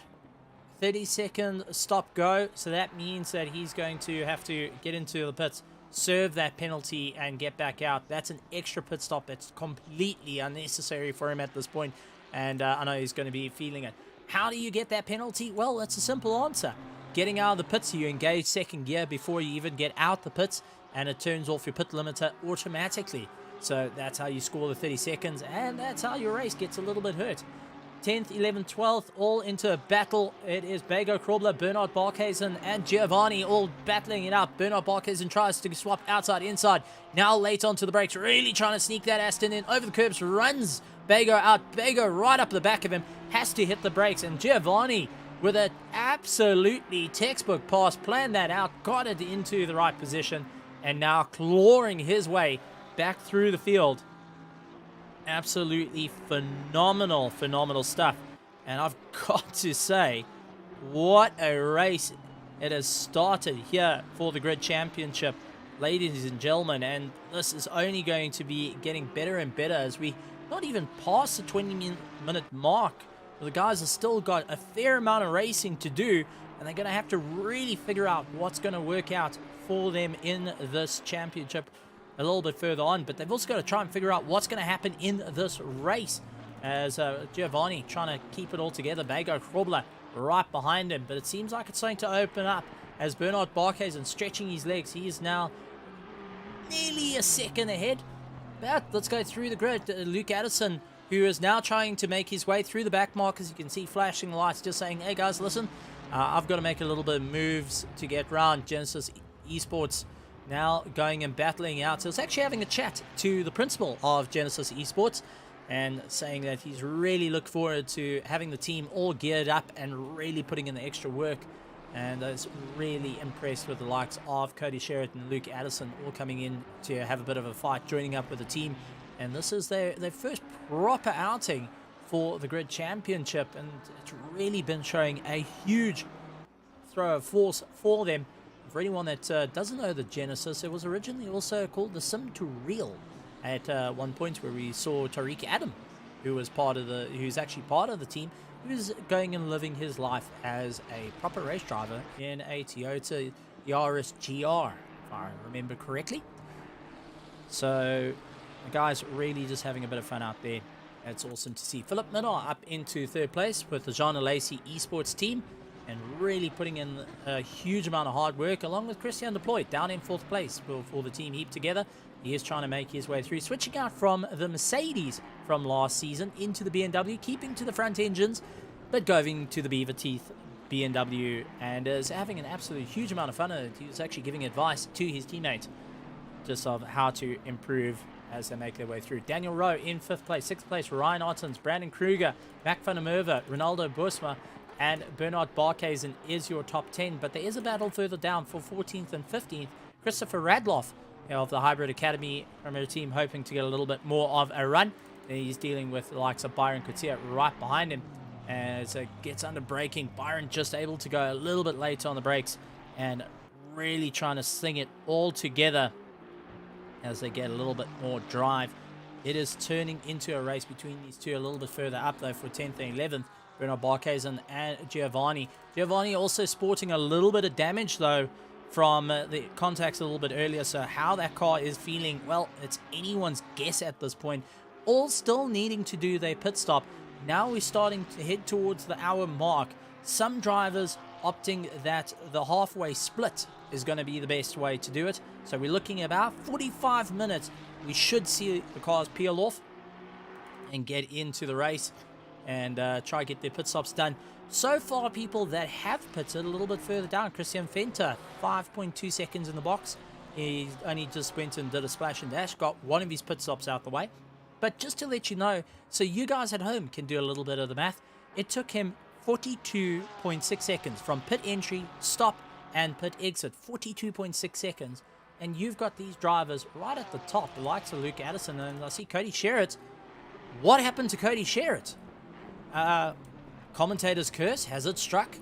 30-second stop go. So that means that he's going to have to get into the pits, serve that penalty, and get back out. That's an extra pit stop that's completely unnecessary for him at this point, and I know he's going to be feeling it. How do you get that penalty? Well, that's a simple answer. Getting out of the pits, you engage second gear before you even get out the pits, and it turns off your pit limiter automatically. So that's how you score the 30 seconds, and that's how your race gets a little bit hurt. 10th, 11th, 12th, all into a battle. It is Bago Krobler, Bernard Barkhuizen, and Giovanni all battling it out. Bernard Barkhuizen tries to swap outside, inside. Now late onto the brakes, really trying to sneak that Aston in. Over the curbs, runs Bago out. Bago right up the back of him, has to hit the brakes, and Giovanni with an absolutely textbook pass, planned that out, got it into the right position, and now clawing his way back through the field. Absolutely phenomenal stuff. And I've got to say, what a race it has started here for the Grid Championship, ladies and gentlemen. And this is only going to be getting better and better as we not even past the 20-minute mark. The guys have still got a fair amount of racing to do and they're going to have to really figure out what's going to work out for them in this championship a little bit further on. But they've also got to try and figure out what's going to happen in this race, as Giovanni trying to keep it all together. Bago Krobler right behind him, but it seems like it's starting to open up as Bernard Barkhuizen stretching his legs. He is now nearly a second ahead. But let's go through the grid. Luke Addison, who is now trying to make his way through the back markers. You can see flashing the lights, just saying, hey guys, listen, I've got to make a little bit of moves to get round. Genesis Esports now going and battling out. So it's actually having a chat to the principal of Genesis Esports and saying that he's really looked forward to having the team all geared up and really putting in the extra work. And is really impressed with the likes of Cody Sherritt and Luke Addison all coming in to have a bit of a fight, joining up with the team. And this is their first proper outing for the Grid Championship, and it's really been showing a huge throw of force for them. For anyone that doesn't know the Genesis, it was originally also called the Sim to Real at one point, where we saw Tariq Adam, who's actually part of the team, who's going and living his life as a proper race driver in a Toyota Yaris GR, if I remember correctly. So the guys really just having a bit of fun out there. It's awesome to see. Philip Minnar up into third place with the John Lacey Esports team, and really putting in a huge amount of hard work, along with Christian Deploy down in fourth place for the team heaped together. He is trying to make his way through, switching out from the Mercedes from last season into the BMW, keeping to the front engines, but going to the Beaver Teeth BMW, and is having an absolute huge amount of fun. He was actually giving advice to his teammates just of how to improve as they make their way through. Daniel Rowe in fifth place. Sixth place, Ryan Ottens, Brandon Kruger, Mac van der Merwe, Ronaldo Bosma, and Bernard Barkhuizen is your top 10. But there is a battle further down for 14th and 15th. Christopher Radloff of the Hybrid Academy from her team, hoping to get a little bit more of a run. And he's dealing with the likes of Byron Couture right behind him as it gets under braking. Byron just able to go a little bit late on the brakes and really trying to sling it all together as they get a little bit more drive. It is turning into a race between these two a little bit further up, though, for 10th and 11th. Bernard Barkhuizen and Giovanni. Giovanni also sporting a little bit of damage, though, from the contacts a little bit earlier. So how that car is feeling, well, it's anyone's guess at this point. All still needing to do their pit stop. Now we're starting to head towards the hour mark. Some drivers opting that the halfway split is going to be the best way to do it. So we're looking at about 45 minutes. We should see the cars peel off and get into the race and try to get their pit stops done. So far, people that have pitted a little bit further down, Christian Fenter, 5.2 seconds in the box. He only just went and did a splash and dash, got one of his pit stops out the way. But just to let you know, so you guys at home can do a little bit of the math, it took him 42.6 seconds from pit entry, stop, and pit exit. 42.6 seconds. And you've got these drivers right at the top, the likes of Luke Addison, and I see Cody Sherritt. What happened to Cody Sherritt? Commentator's curse, has it struck?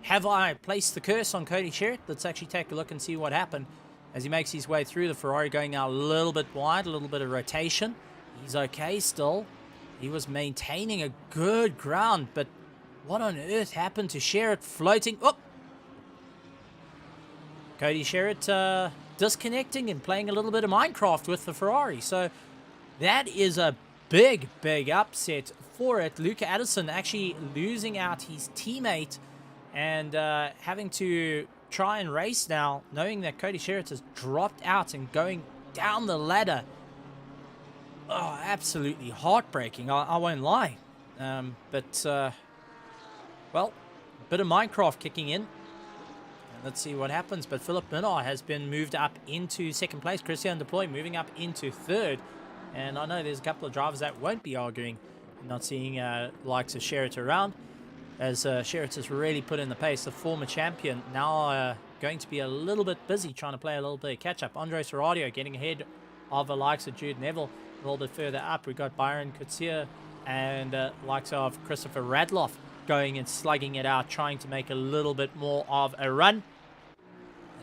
Have I placed the curse on Cody Sherritt? Let's actually take a look and see what happened as he makes his way through. The Ferrari going now a little bit wide, a little bit of rotation. He's okay still. He was maintaining a good ground, but what on earth happened to Sherritt floating? Oh! Cody Sherritt disconnecting and playing a little bit of Minecraft with the Ferrari. So that is a big, big upset for it. Luke Addison actually losing out his teammate and having to try and race now, knowing that Cody Sherritt has dropped out and going down the ladder. Oh, absolutely heartbreaking, I won't lie. Well, a bit of Minecraft kicking in. Let's see what happens. But Philip Minnar has been moved up into second place. Christian Deploy moving up into third. And I know there's a couple of drivers that won't be arguing, not seeing likes of Sherritt around, as Sherritt has really put in the pace. The former champion now going to be a little bit busy trying to play a little bit of catch-up. Andre Serradio getting ahead of the likes of Jude Neville. A little bit further up, we've got Byron Couture and likes of Christopher Radloff going and slugging it out, trying to make a little bit more of a run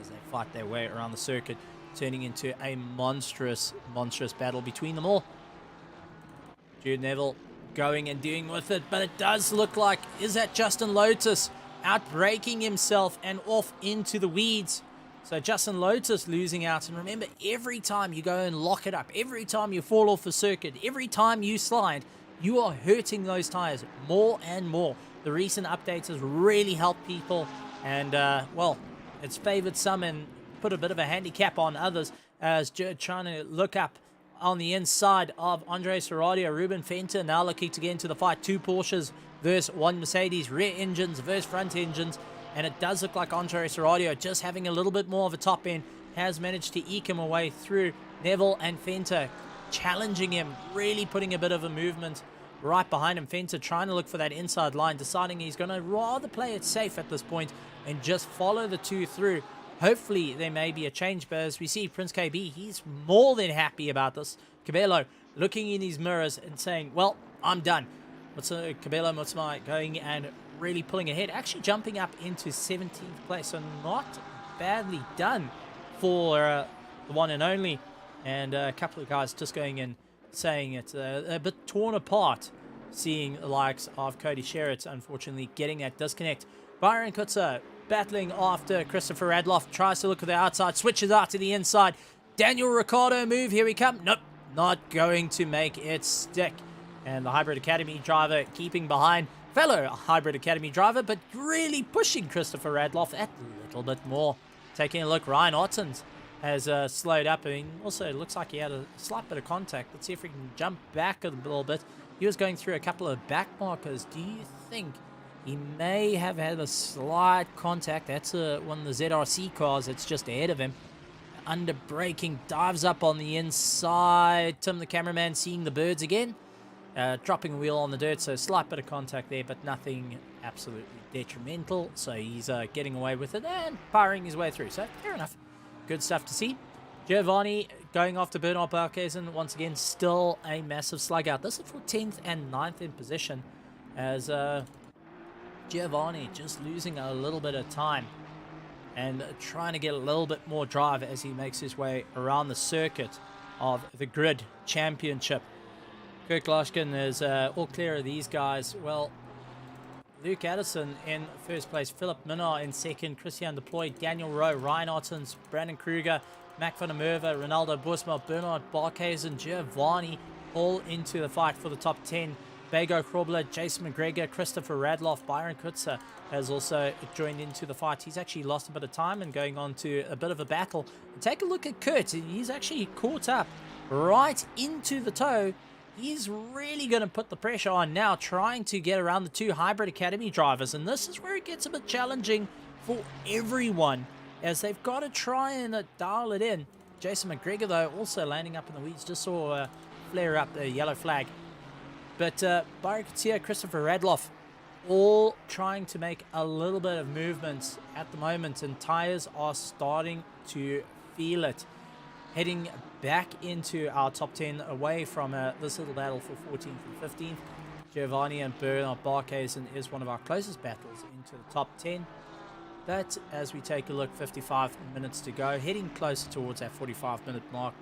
as they fight their way around the circuit, turning into a monstrous battle between them all. Jude Neville going and dealing with it, but it does look like, is that Justin Lotus outbraking himself and off into the weeds. So Justin Lotus losing out. And remember, every time you go and lock it up, every time you fall off a circuit, every time you slide, you are hurting those tires more and more. The recent updates has really helped people, and well, it's favored some and put a bit of a handicap on others, as trying to look up on the inside of Andre Serradio. Ruben Fenter now looking to get into the fight. 2 Porsches versus 1 Mercedes, rear engines versus front engines. And it does look like Andre Serradio, just having a little bit more of a top end, has managed to eke him away through. Neville and Fenter challenging him, really putting a bit of a movement right behind him. Fenter trying to look for that inside line, deciding he's going to rather play it safe at this point and just follow the 2 through. Hopefully there may be a change, but as we see Prince KB, he's more than happy about this. Cabello looking in his mirrors and saying, well, I'm done. Cabello Mutsumai going and really pulling ahead, actually jumping up into 17th place, so not badly done for the one and only. And a couple of guys just going in saying it's a bit torn apart, seeing the likes of Cody Sherritt unfortunately getting that disconnect. Byron Kutzer battling after Christopher Radloff, tries to look at the outside, switches out to the inside. Daniel Ricciardo move, here we come. Nope, not going to make it stick. And the Hybrid Academy driver keeping behind fellow Hybrid Academy driver, but really pushing Christopher Radloff that little bit more. Taking a look, Ryan Ottens has slowed up. I mean, also it looks like he had a slight bit of contact. Let's see if we can jump back a little bit. He was going through a couple of back markers. Do you think he may have had a slight contact? That's one of the ZRC cars that's just ahead of him. Under braking, dives up on the inside. Tim, the cameraman, seeing the birds again. Dropping a wheel on the dirt, so slight bit of contact there, but nothing absolutely detrimental. So he's getting away with it and powering his way through. So fair enough. Good stuff to see. Giovanni going after Bernard Barkhuizen. Once again, still a massive slug out. This is for 10th and 9th in position, as Giovanni just losing a little bit of time and trying to get a little bit more drive as he makes his way around the circuit of the Grid Championship. Kirk Loshkin is all clear of these guys. Well, Luke Addison in first place, Philip Minnar in second, Christian Deploy, Daniel Rowe, Ryan Ottens, Brandon Kruger, Mac van der Merwe, Ronaldo Bosma, Bernard Barkhuizen, Giovanni all into the fight for the top 10. Bago Krobler, Jason McGregor, Christopher Radloff, Byron Kutzer has also joined into the fight. He's actually lost a bit of time and going on to a bit of a battle. Take a look at Kurt. He's actually caught up right into the toe. He's really going to put the pressure on now, trying to get around the 2 Hybrid Academy drivers. And this is where it gets a bit challenging for everyone, as they've got to try and dial it in. Jason McGregor, though, also landing up in the weeds. Just saw flare up the yellow flag. But Byron Kutzer, Christopher Radloff, all trying to make a little bit of movements at the moment. And tires are starting to feel it. Heading back into our top 10, away from this little battle for 14th and 15th. Giovanni and Bernard Barkhuizen is one of our closest battles into the top 10. But as we take a look, 55 minutes to go, heading closer towards that 45-minute mark,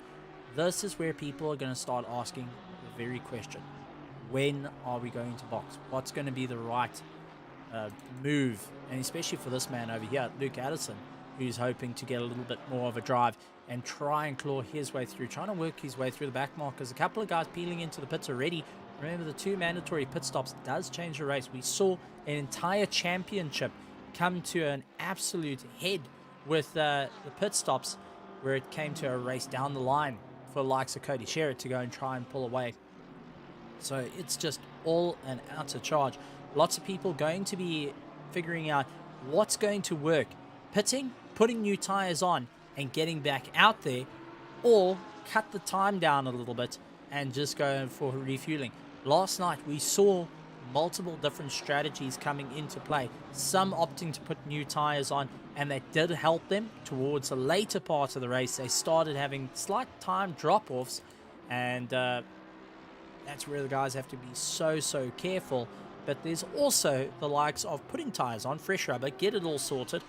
this is where people are going to start asking the very question. When are we going to box? What's going to be the right move? And especially for this man over here, Luke Addison, who's hoping to get a little bit more of a drive and try and claw his way through, trying to work his way through the back markers. A couple of guys peeling into the pits already. Remember, the 2 mandatory pit stops does change the race. We saw an entire championship come to an absolute head with the pit stops, where it came to a race down the line for the likes of Cody Sherritt to go and try and pull away. So it's just all an outer charge. Lots of people going to be figuring out what's going to work. Pitting, putting new tires on, and getting back out there, or cut the time down a little bit and just go for refueling. Last night we saw multiple different strategies coming into play, some opting to put new tires on, and that did help them towards the later part of the race. They started having slight time drop-offs, and that's where the guys have to be so careful. But there's also the likes of putting tires on, fresh rubber, get it all sorted,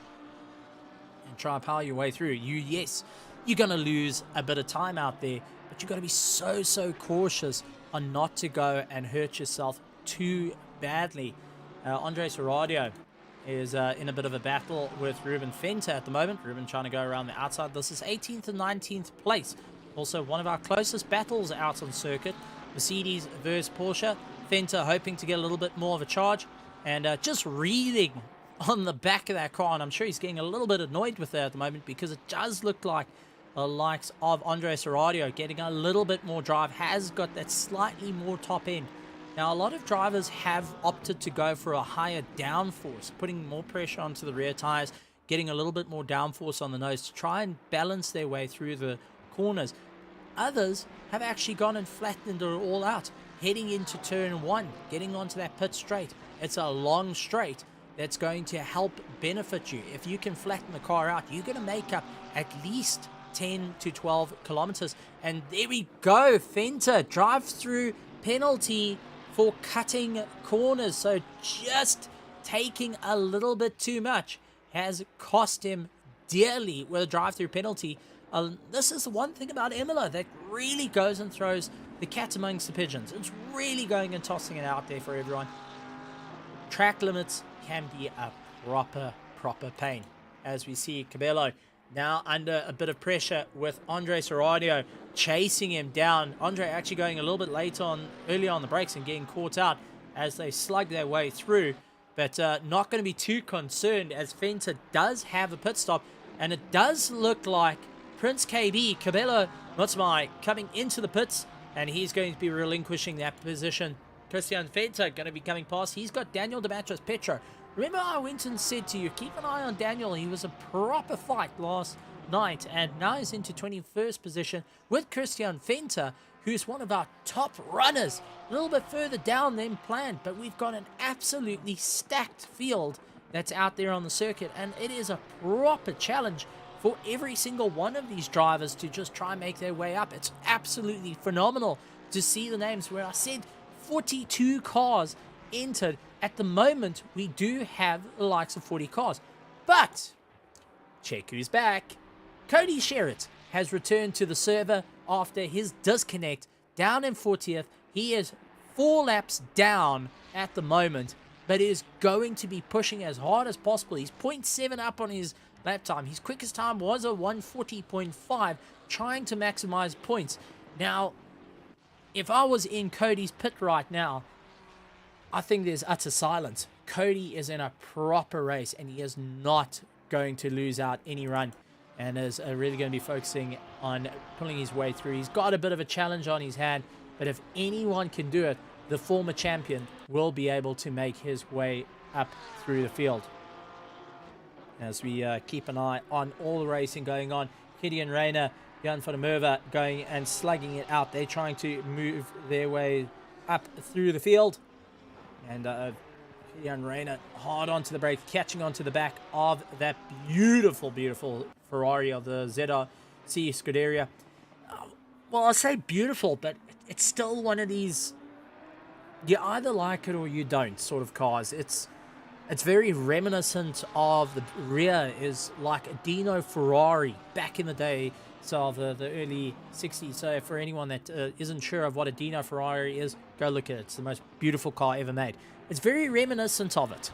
and try and power your way through. Yes, you're going to lose a bit of time out there, but you've got to be so cautious on not to go and hurt yourself too badly. Andre Serradio is in a bit of a battle with Ruben Fenter at the moment. Ruben trying to go around the outside. This is 18th and 19th place. Also one of our closest battles out on circuit. Mercedes versus Porsche. Fenter hoping to get a little bit more of a charge. And just reading on the back of that car. And I'm sure he's getting a little bit annoyed with that at the moment, because it does look like the likes of Andres Aradio getting a little bit more drive. Has got that slightly more top end. Now, a lot of drivers have opted to go for a higher downforce, putting more pressure onto the rear tires, getting a little bit more downforce on the nose to try and balance their way through the corners. Others have actually gone and flattened it all out, heading into turn 1, getting onto that pit straight. It's a long straight that's going to help benefit you. If you can flatten the car out, you're going to make up at least 10 to 12 kilometers. And there we go. Fenter drive-through penalty for cutting corners. So just taking a little bit too much has cost him dearly with a drive-through penalty. This is the one thing about Imola that really goes and throws the cat amongst the pigeons. It's really going and tossing it out there for everyone. Track limits can be a proper pain. As we see Cabello now under a bit of pressure with Andres Aradio chasing him down. Andre actually going a little bit early on the brakes and getting caught out as they slug their way through. But not going to be too concerned, as Fenter does have a pit stop. And it does look like Prince KB, Cabello Mutsmai, coming into the pits. And he's going to be relinquishing that position. Christian Fenter going to be coming past. He's got Daniel Petro. Remember, I went and said to you, keep an eye on Daniel. He was a proper fight last night, and now he's into 21st position with Christian Fenter, who's one of our top runners. A little bit further down than planned, but we've got an absolutely stacked field that's out there on the circuit, and it is a proper challenge for every single one of these drivers to just try and make their way up. It's absolutely phenomenal to see the names where I said 42 cars entered. At the moment, we do have the likes of 40 cars. But, check who's back. Cody Sherritt has returned to the server after his disconnect down in 40th. He is 4 laps down at the moment, but is going to be pushing as hard as possible. He's 0.7 up on his lap time. His quickest time was a 1:40.5, trying to maximize points. Now, if I was in Cody's pit right now, I think there's utter silence. Cody is in a proper race, and he is not going to lose out any run, and is really going to be focusing on pulling his way through. He's got a bit of a challenge on his hand, but if anyone can do it, the former champion will be able to make his way up through the field. As we keep an eye on all the racing going on, Gideon Rayner, Jan van der Merwe going and slugging it out. They're trying to move their way up through the field. And Gideon Rayner hard onto the brake, catching onto the back of that beautiful Ferrari of the ZRC Scuderia. Well, I'll say beautiful, but it's still one of these, you either like it or you don't sort of cars. It's very reminiscent of the rear is like a Dino Ferrari back in the day, so of the early 60s. So for anyone that isn't sure of what a Dino Ferrari is, go look at it. It's the most beautiful car ever made. It's very reminiscent of it.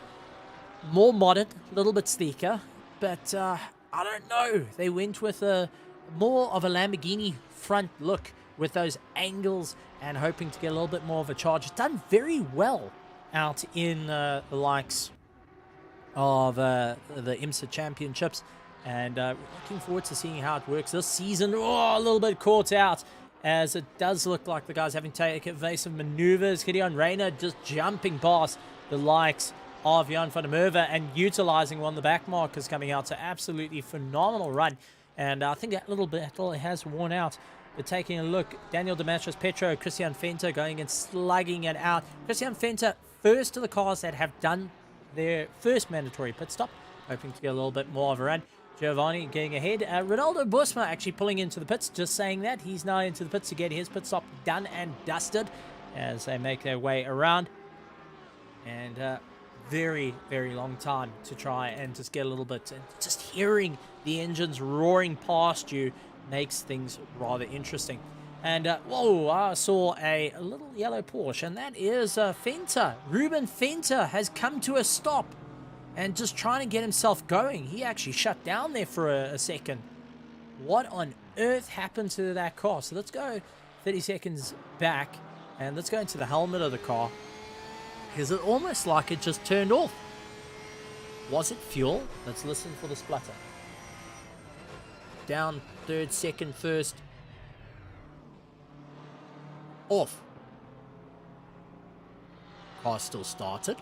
More modern, a little bit sleeker, but I don't know. They went with more of a Lamborghini front look with those angles and hoping to get a little bit more of a charge. It's done very well out in the likes of the IMSA Championships. And looking forward to seeing how it works this season. Oh, a little bit caught out, as it does look like the guys having to take evasive maneuvers. Gideon Rayner just jumping past the likes of Jan van der Merwe and utilizing one of the back markers coming out. So absolutely phenomenal run. And I think that little battle has worn out. But taking a look, Daniel Petro, Christian Fenter going and slugging it out. Christian Fenter, first of the cars that have done their first mandatory pit stop, hoping to get a little bit more of a run. Giovanni getting ahead. Ronaldo Busma actually pulling into the pits, just saying that. He's now into the pits to get his pit stop done and dusted as they make their way around. And very, very long time to try and just get a little bit. And just hearing the engines roaring past you makes things rather interesting. And, whoa, I saw a little yellow Porsche, and that is Fenter. Ruben Fenter has come to a stop. and just trying to get himself going. He actually shut down there for a second. What on earth happened to that car? So let's go 30 seconds back, and let's go into the helmet of the car. Is it almost like it just turned off? Was it fuel? Let's listen for the splutter. Down, third, second, first. Off. Car still started.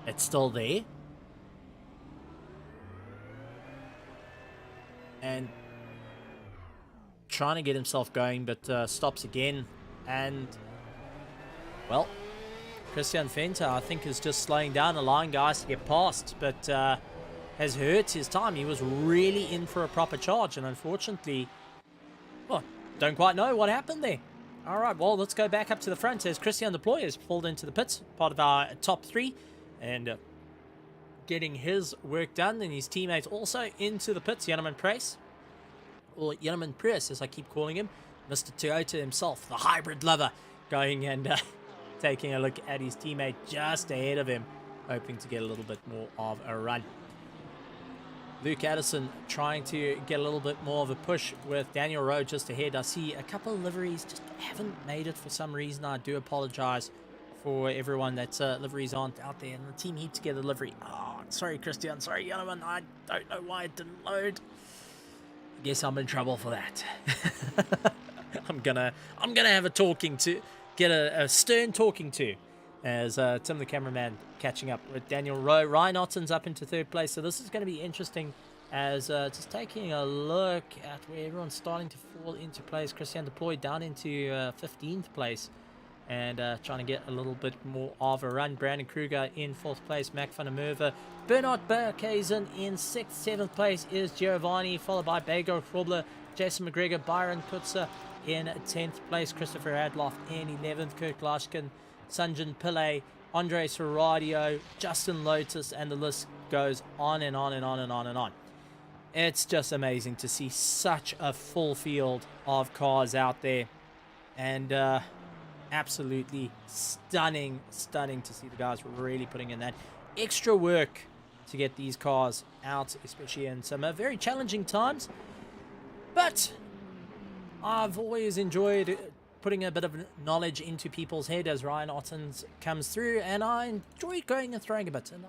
It's still there. And trying to get himself going, but stops again. And, well, Christian Venter, I think, is just slowing down, allowing guys to get past, but has hurt his time. He was really in for a proper charge, and unfortunately, well, don't quite know what happened there. All right, well, let's go back up to the front as Christian Deploy has pulled into the pits, part of our top three, and getting his work done, and his teammates also into the pits. Janneman Price, or Janneman Price as I keep calling him, Mr. Toyota himself, the hybrid lover, going and taking a look at his teammate just ahead of him, hoping to get a little bit more of a run. Luke Addison trying to get a little bit more of a push with Daniel Rowe just ahead. I see a couple of liveries just haven't made it for some reason. I do apologize for everyone that's liveries aren't out there, and the team needs to get a livery. Oh, sorry, Christian. Sorry, Janneman. I don't know why it didn't load. I guess I'm in trouble for that. I'm gonna have a talking to, get a stern talking to, as Tim the cameraman catching up with Daniel Rowe. Ryan Otten's up into third place, so this is going to be interesting as just taking a look at where everyone's starting to fall into place. Christian Deploy down into 15th place and trying to get a little bit more of a run. Brandon Kruger in 4th place, Mac van der Merwe. Bernard Berkhazen in 6th, 7th place is Giovanni, followed by Bago Frobler, Jason McGregor, Byron Kutzer in 10th place, Christopher Adloff in 11th, Kirk Lashkin, Sanjan Pillay, Andre Serradio, Justin Lotus, and the list goes on and on and on and on and on. It's just amazing to see such a full field of cars out there, and absolutely stunning to see the guys really putting in that extra work to get these cars out, especially in some very challenging times. But I've always enjoyed putting a bit of knowledge into people's head as Ryan Ottens comes through, and I enjoy going and throwing a bit. And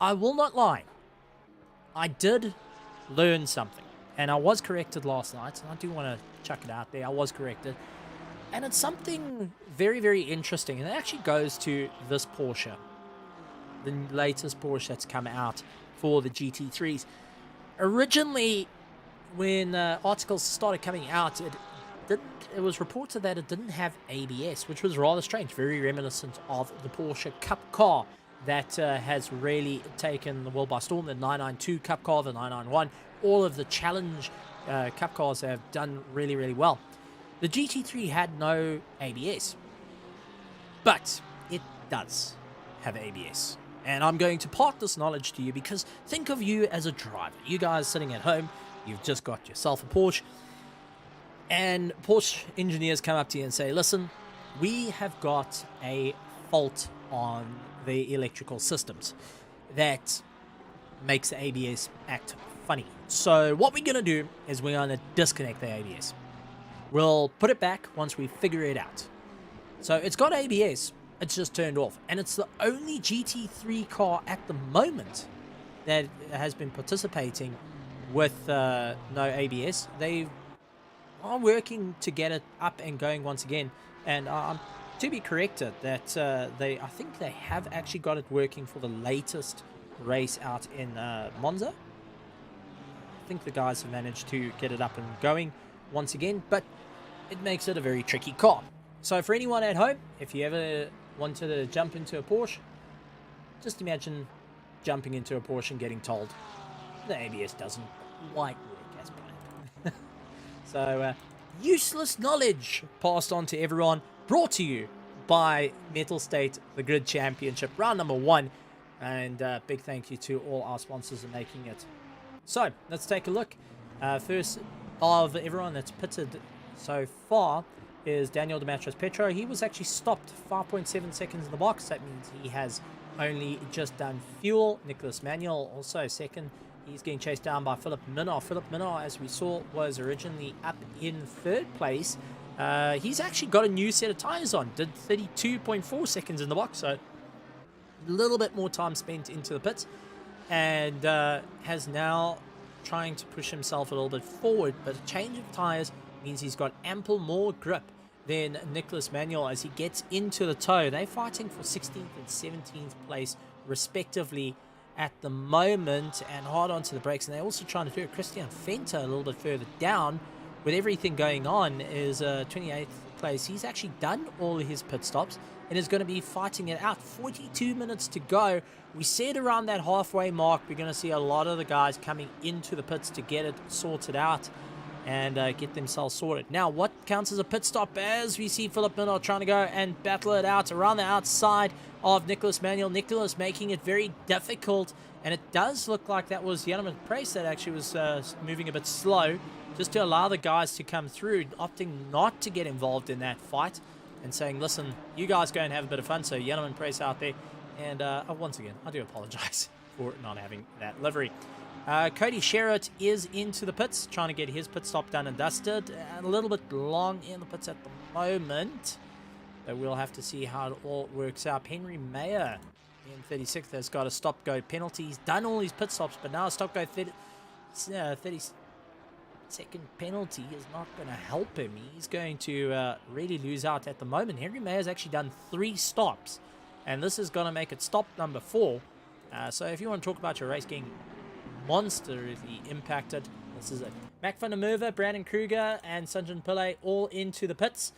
I will not lie, I did learn something, and I was corrected last night, and I do want to chuck it out there. I was corrected, and it's something very, very interesting, and it actually goes to this Porsche, the latest Porsche that's come out for the GT3s. Originally, when articles started coming out, it was reported that it didn't have ABS, which was rather strange, very reminiscent of the Porsche Cup car that has really taken the world by storm. The 992 Cup car, the 991, all of the Challenge Cup cars have done really, really well. The GT3 had no ABS, but it does have ABS. And I'm going to part this knowledge to you, because think of you as a driver. You guys sitting at home, you've just got yourself a Porsche, and Porsche engineers come up to you and say, listen, we have got a fault on the electrical systems that makes the ABS act funny. So what we're going to do is we're going to disconnect the ABS. We'll put it back once we figure it out. So it's got ABS, it's just turned off. And it's the only GT3 car at the moment that has been participating with no ABS. They are working to get it up and going once again, and to be corrected that I think they have actually got it working for the latest race out in Monza. I think the guys have managed to get it up and going once again, but it makes it a very tricky car. So for anyone at home, if you ever wanted to jump into a Porsche, just imagine jumping into a Porsche and getting told the ABS doesn't quite work as planned. So, useless knowledge passed on to everyone, brought to you by Mettlestate, the Grid Championship, round number 1. And big thank you to all our sponsors for making it. So, let's take a look. First of everyone that's pitted so far is Daniel Dematros Petro. He was actually stopped 5.7 seconds in the box. That means he has only just done fuel. Nicholas Manuel also second. He's getting chased down by Philip Minnaar. Philip Minnaar, as we saw, was originally up in third place. He's actually got a new set of tires on. Did 32.4 seconds in the box, so a little bit more time spent into the pits, and has now trying to push himself a little bit forward. But a change of tires means he's got ample more grip than Nicholas Manuel as he gets into the toe. They're fighting for 16th and 17th place respectively at the moment, and hard onto the brakes. And they're also trying to do it. Christian Venter a little bit further down with everything going on is 28th place. He's actually done all of his pit stops and is going to be fighting it out. 42 minutes to go. We said around that halfway mark we're going to see a lot of the guys coming into the pits to get it sorted out and get themselves sorted. Now, what counts as a pit stop, as we see Philip Minnaar trying to go and battle it out around the outside of Nicholas Manuel. Nicholas making it very difficult, and it does look like that was Jan Price that actually was moving a bit slow, just to allow the guys to come through, opting not to get involved in that fight and saying, listen, you guys go and have a bit of fun. So Jan Price out there, and once again, I do apologize for not having that livery. Cody Sherritt is into the pits, trying to get his pit stop done and dusted. A little bit long in the pits at the moment, but we'll have to see how it all works out. Henry Mayer in 36th has got a stop-go penalty. He's done all his pit stops, but now a stop-go 30-second penalty is not going to help him. He's going to really lose out at the moment. Henry Mayer's actually done 3 stops, and this is going to make it stop number 4. So if you want to talk about your race getting monsterly impacted, this is it. Mac van der Merwe, Brandon Kruger, and Sanjan Pillay all into the pits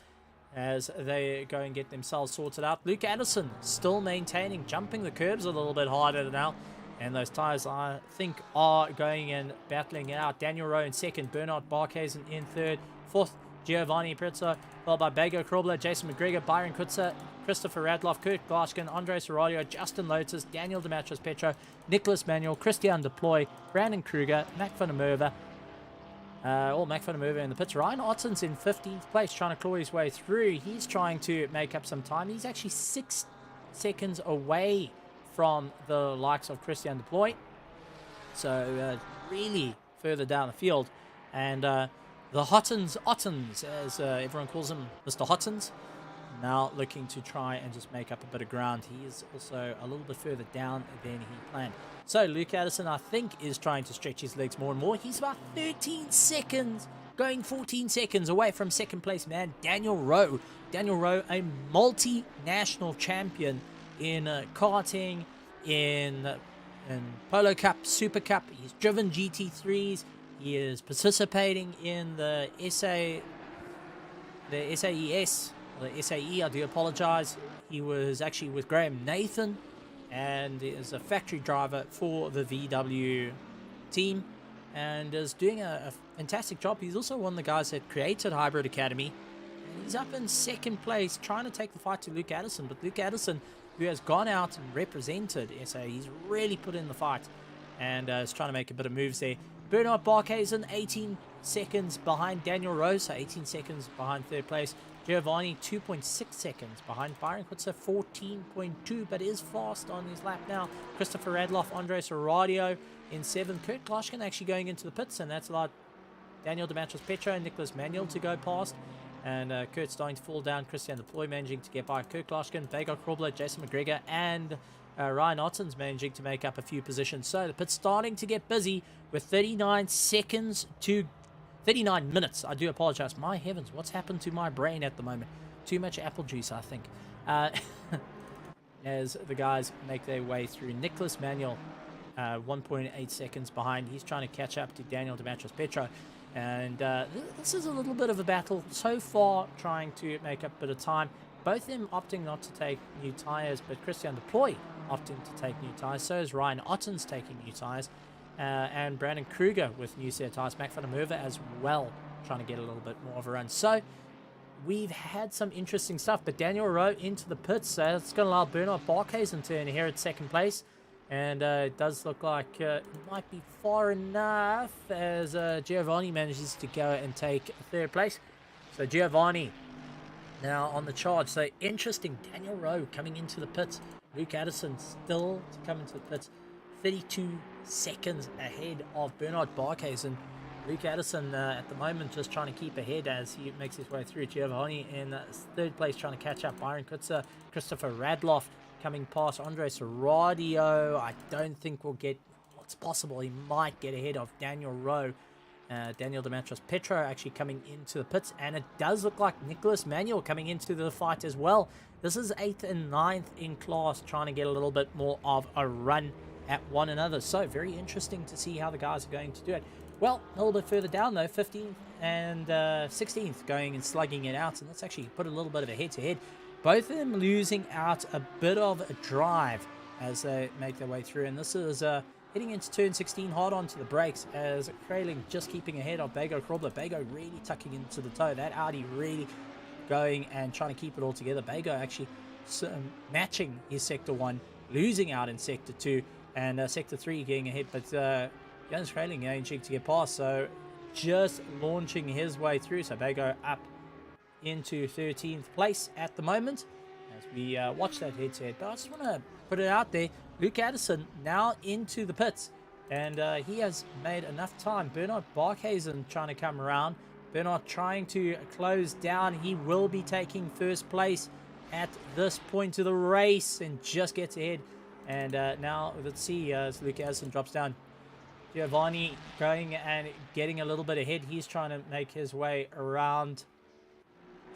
as they go and get themselves sorted out. Luke Addison still maintaining, jumping the curbs a little bit harder now, and those tires, I think, are going and battling it out. Daniel Rowe in second, Bernard Barkhuizen in third, fourth Giovanni Prizzo, followed by Bego Krobler, Jason McGregor, Byron Kutzer, Christopher Radloff, Kurt Glaschken, Andres Aradio, Justin Lotus, Daniel Demetrius Petro, Nicholas Manuel, Christian Deploy, Brandon Kruger, Mac van der Merwe. Mac van der Merwe in the pits. Ryan Otten's in 15th place, trying to claw his way through. He's trying to make up some time. He's actually 6 seconds away from the likes of Christian Deploy. So really further down the field. And the Ottens, as everyone calls him, Mr. Ottens, now looking to try and just make up a bit of ground. He is also a little bit further down than he planned. So Luke Addison, I think, is trying to stretch his legs more and more. He's about 13 seconds, going 14 seconds away from second place man Daniel Rowe. Daniel Rowe, a multinational champion in karting, in Polo Cup, Super Cup. He's driven GT3s. He is participating in the SAE, I do apologize. He was actually with Graham Nathan and is a factory driver for the VW team and is doing a fantastic job. He's also one of the guys that created Hybrid Academy. And he's up in second place trying to take the fight to Luke Addison. But Luke Addison, who has gone out and represented SA, he's really put in the fight and is trying to make a bit of moves there. Bernard Barkhuizen, 18 seconds behind Daniel Rowe, so 18 seconds behind third place. Giovanni, 2.6 seconds behind. Byron Kutzer, 14.2, but is fast on his lap now. Christopher Radloff, Andres Aradio in 7th. Kurt Glaschken actually going into the pits, and that's allowed Daniel Demetrius Petro and Nicholas Manuel to go past. And Kurt's starting to fall down. Christian Deploy managing to get by Kurt Glaschken, Vega Krobler, Jason McGregor, and Ryan Otten's managing to make up a few positions. So the pit's starting to get busy with 39 seconds to 39 minutes. I do apologize. My heavens, what's happened to my brain at the moment? Too much apple juice, I think. As the guys make their way through. Nicholas Manuel, 1.8 seconds behind. He's trying to catch up to Daniel Demetrius Petro. And this is a little bit of a battle so far, trying to make up a bit of time. Both of them opting not to take new tyres, but Christian Deploy opting to take new tyres. So is Ryan Otten's taking new tyres. And Brandon Kruger with new set of tyres. Mac van der Merwe as well, trying to get a little bit more of a run. So we've had some interesting stuff, but Daniel Rowe into the pits. So it's going to allow Bernard Barkhuizen to inherit second place. And it does look like it might be far enough as Giovanni manages to go and take third place. So Giovanni now on the charge. So interesting, Daniel Rowe coming into the pits Luke Addison still to come into the pits, 32 seconds ahead of Bernard Barkhuizen. Luke Addison at the moment just trying to keep ahead as he makes his way through. Giovanni in third place trying to catch up. Byron Kutzer, Christopher Radloff coming past Andre Serradio. I don't think we'll get what's possible. He might get ahead of Daniel Rowe. Daniel Demetrios Petro actually coming into the pits, and it does look like Nicholas Manuel coming into the fight as well. This is 8th and 9th in class, trying to get a little bit more of a run at one another. So very interesting to see how the guys are going to do it. Well, a little bit further down though, 15th and 16th going and slugging it out, and let's actually put a little bit of a head-to-head. Both of them losing out a bit of a drive as they make their way through, and this is heading into turn 16, hard onto the brakes as Kraling just keeping ahead of Bago Krobler. Bago really tucking into the toe. That Audi really going and trying to keep it all together. Bago actually matching his Sector 1, losing out in Sector 2, and Sector 3 getting ahead. But Jonas Kraling managing to get past, so just launching his way through. So Bago up into 13th place at the moment as we watch that head-to-head. But I just want to put it out there. Luke Addison now into the pits, and he has made enough time. Bernard Barkhuizen trying to come around. Bernard trying to close down. He will be taking first place at this point of the race and just gets ahead. And now let's see as Luke Addison drops down. Giovanni going and getting a little bit ahead. He's trying to make his way around.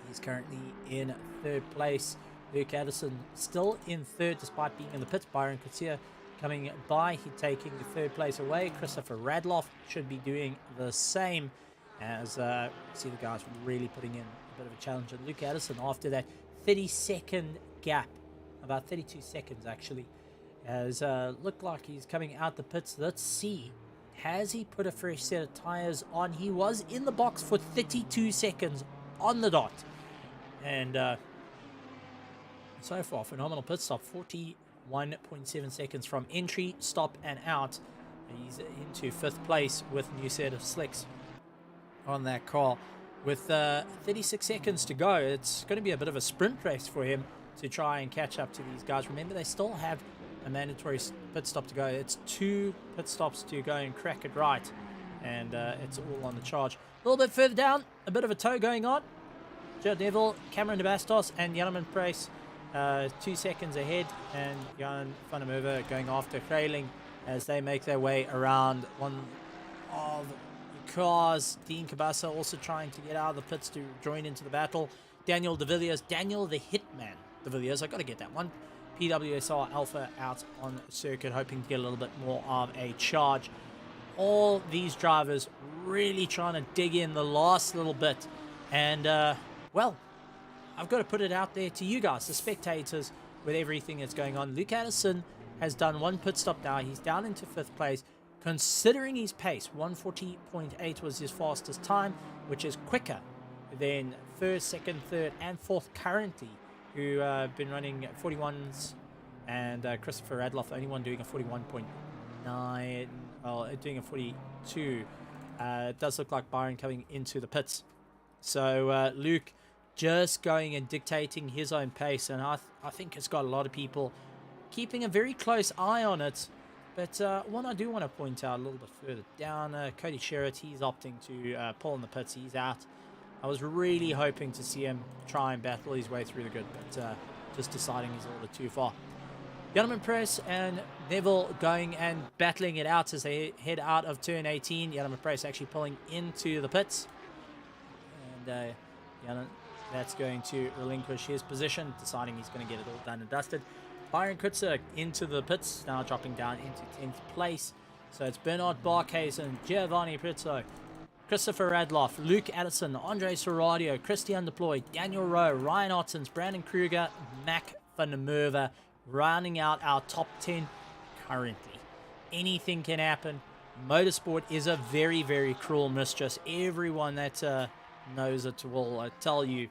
He's currently in third place. Luke Addison still in third despite being in the pits. Byron Kutzer coming by. He's taking the third place away. Christopher Radloff should be doing the same as see the guys really putting in a bit of a challenge. And Luke Addison after that 30-second gap, about 32 seconds actually, has looked like he's coming out the pits. Let's see. Has he put a fresh set of tires on? He was in the box for 32 seconds on the dot. And so far, phenomenal pit stop, 41.7 seconds from entry, stop, and out. He's into 5th place with a new set of slicks on that car. With 36 seconds to go, it's going to be a bit of a sprint race for him to try and catch up to these guys. Remember, they still have a mandatory pit stop to go. It's 2 pit stops to go and crack it right, and it's all on the charge. A little bit further down, a bit of a tow going on. Joe Neville, Cameron de Bastos, and Jan Price 2 seconds ahead, and Jan van der Merwe going after Kraling as they make their way around one of the cars. Dean Cabasa also trying to get out of the pits to join into the battle. Daniel de Villiers, Daniel the Hitman de Villiers, I got to get that one. PWSR Alpha out on circuit, hoping to get a little bit more of a charge. All these drivers really trying to dig in the last little bit, and well, I've got to put it out there to you guys, the spectators, with everything that's going on. Luke Addison has done 1 pit stop now. He's down into 5th place. Considering his pace, 140.8 was his fastest time, which is quicker than 1st, 2nd, 3rd, and 4th currently, who have been running 41s, and Christopher Radloff, the only one doing a 41.9, well, doing a 42. It does look like Byron coming into the pits. So Luke just going and dictating his own pace, and I think it's got a lot of people keeping a very close eye on it. But one I do want to point out a little bit further down, Cody Sherritt, he's opting to pull in the pits. He's out. I was really hoping to see him try and battle his way through the grid, but just deciding he's a little bit too far. Gentleman Press and Neville going and battling it out as they head out of turn 18. Gentleman Press actually pulling into the pits, and that's going to relinquish his position, deciding he's going to get it all done and dusted. Byron Kutzer into the pits, now dropping down into 10th place. So it's Bernard Barkhuizen, Giovanni Prizzo, Christopher Radloff, Luke Addison, Andre Serradio, Christian Deploy, Daniel Rowe, Ryan Ottens, Brandon Kruger, Mac van der Merwe, rounding out our top 10 currently. Anything can happen. Motorsport is a very, very cruel mistress. Everyone that knows it will tell you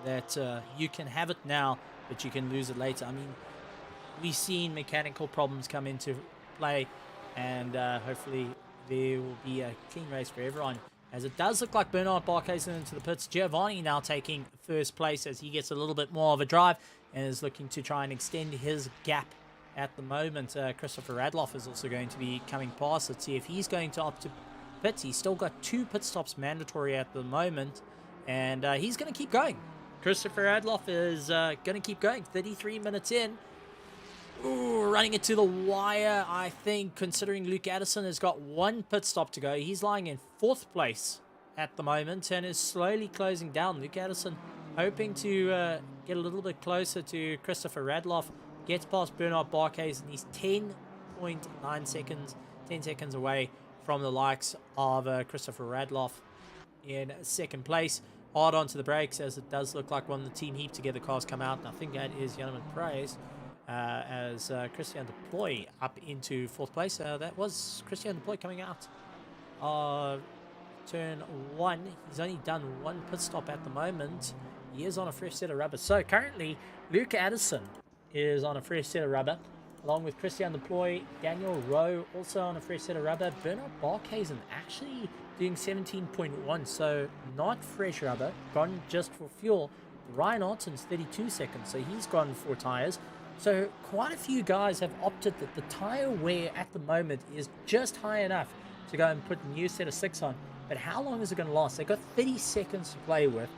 that you can have it now, but you can lose it later. I mean, we've seen mechanical problems come into play, and hopefully there will be a clean race for everyone. As it does look like Bernard Barkhuizen into the pits. Giovanni now taking 1st place as he gets a little bit more of a drive. and is looking to try and extend his gap at the moment. Christopher Radloff is also going to be coming past. Let's see if he's going to opt to pit. He's still got 2 pit stops mandatory at the moment, and he's going to keep going. Christopher Radloff is going to keep going. 33 minutes in. Ooh, running it to the wire, I think, considering Luke Addison has got 1 pit stop to go. He's lying in 4th place at the moment and is slowly closing down. Luke Addison hoping to get a little bit closer to Christopher Radloff. Gets past Bernard Barkhuizen, and he's 10.9 seconds, 10 seconds away from the likes of Christopher Radloff in 2nd place. Hard onto the brakes, as it does look like one of the Team Heap Together cars come out, and I think that is Jan Praise, as Christian Deploy up into 4th place. That was Christian Deploy coming out of turn 1. He's only done 1 pit stop at the moment. He is on a fresh set of rubber. So currently, Luke Addison is on a fresh set of rubber, along with Christian Deploy, Daniel Rowe also on a fresh set of rubber. Bernard Barkhuizen actually doing 17.1, so not fresh rubber, gone just for fuel. Ryan Orton's 32 seconds, so he's gone 4 tires. So quite a few guys have opted that the tire wear at the moment is just high enough to go and put a new set of 6 on. But how long is it going to last? They've got 30 seconds to play with.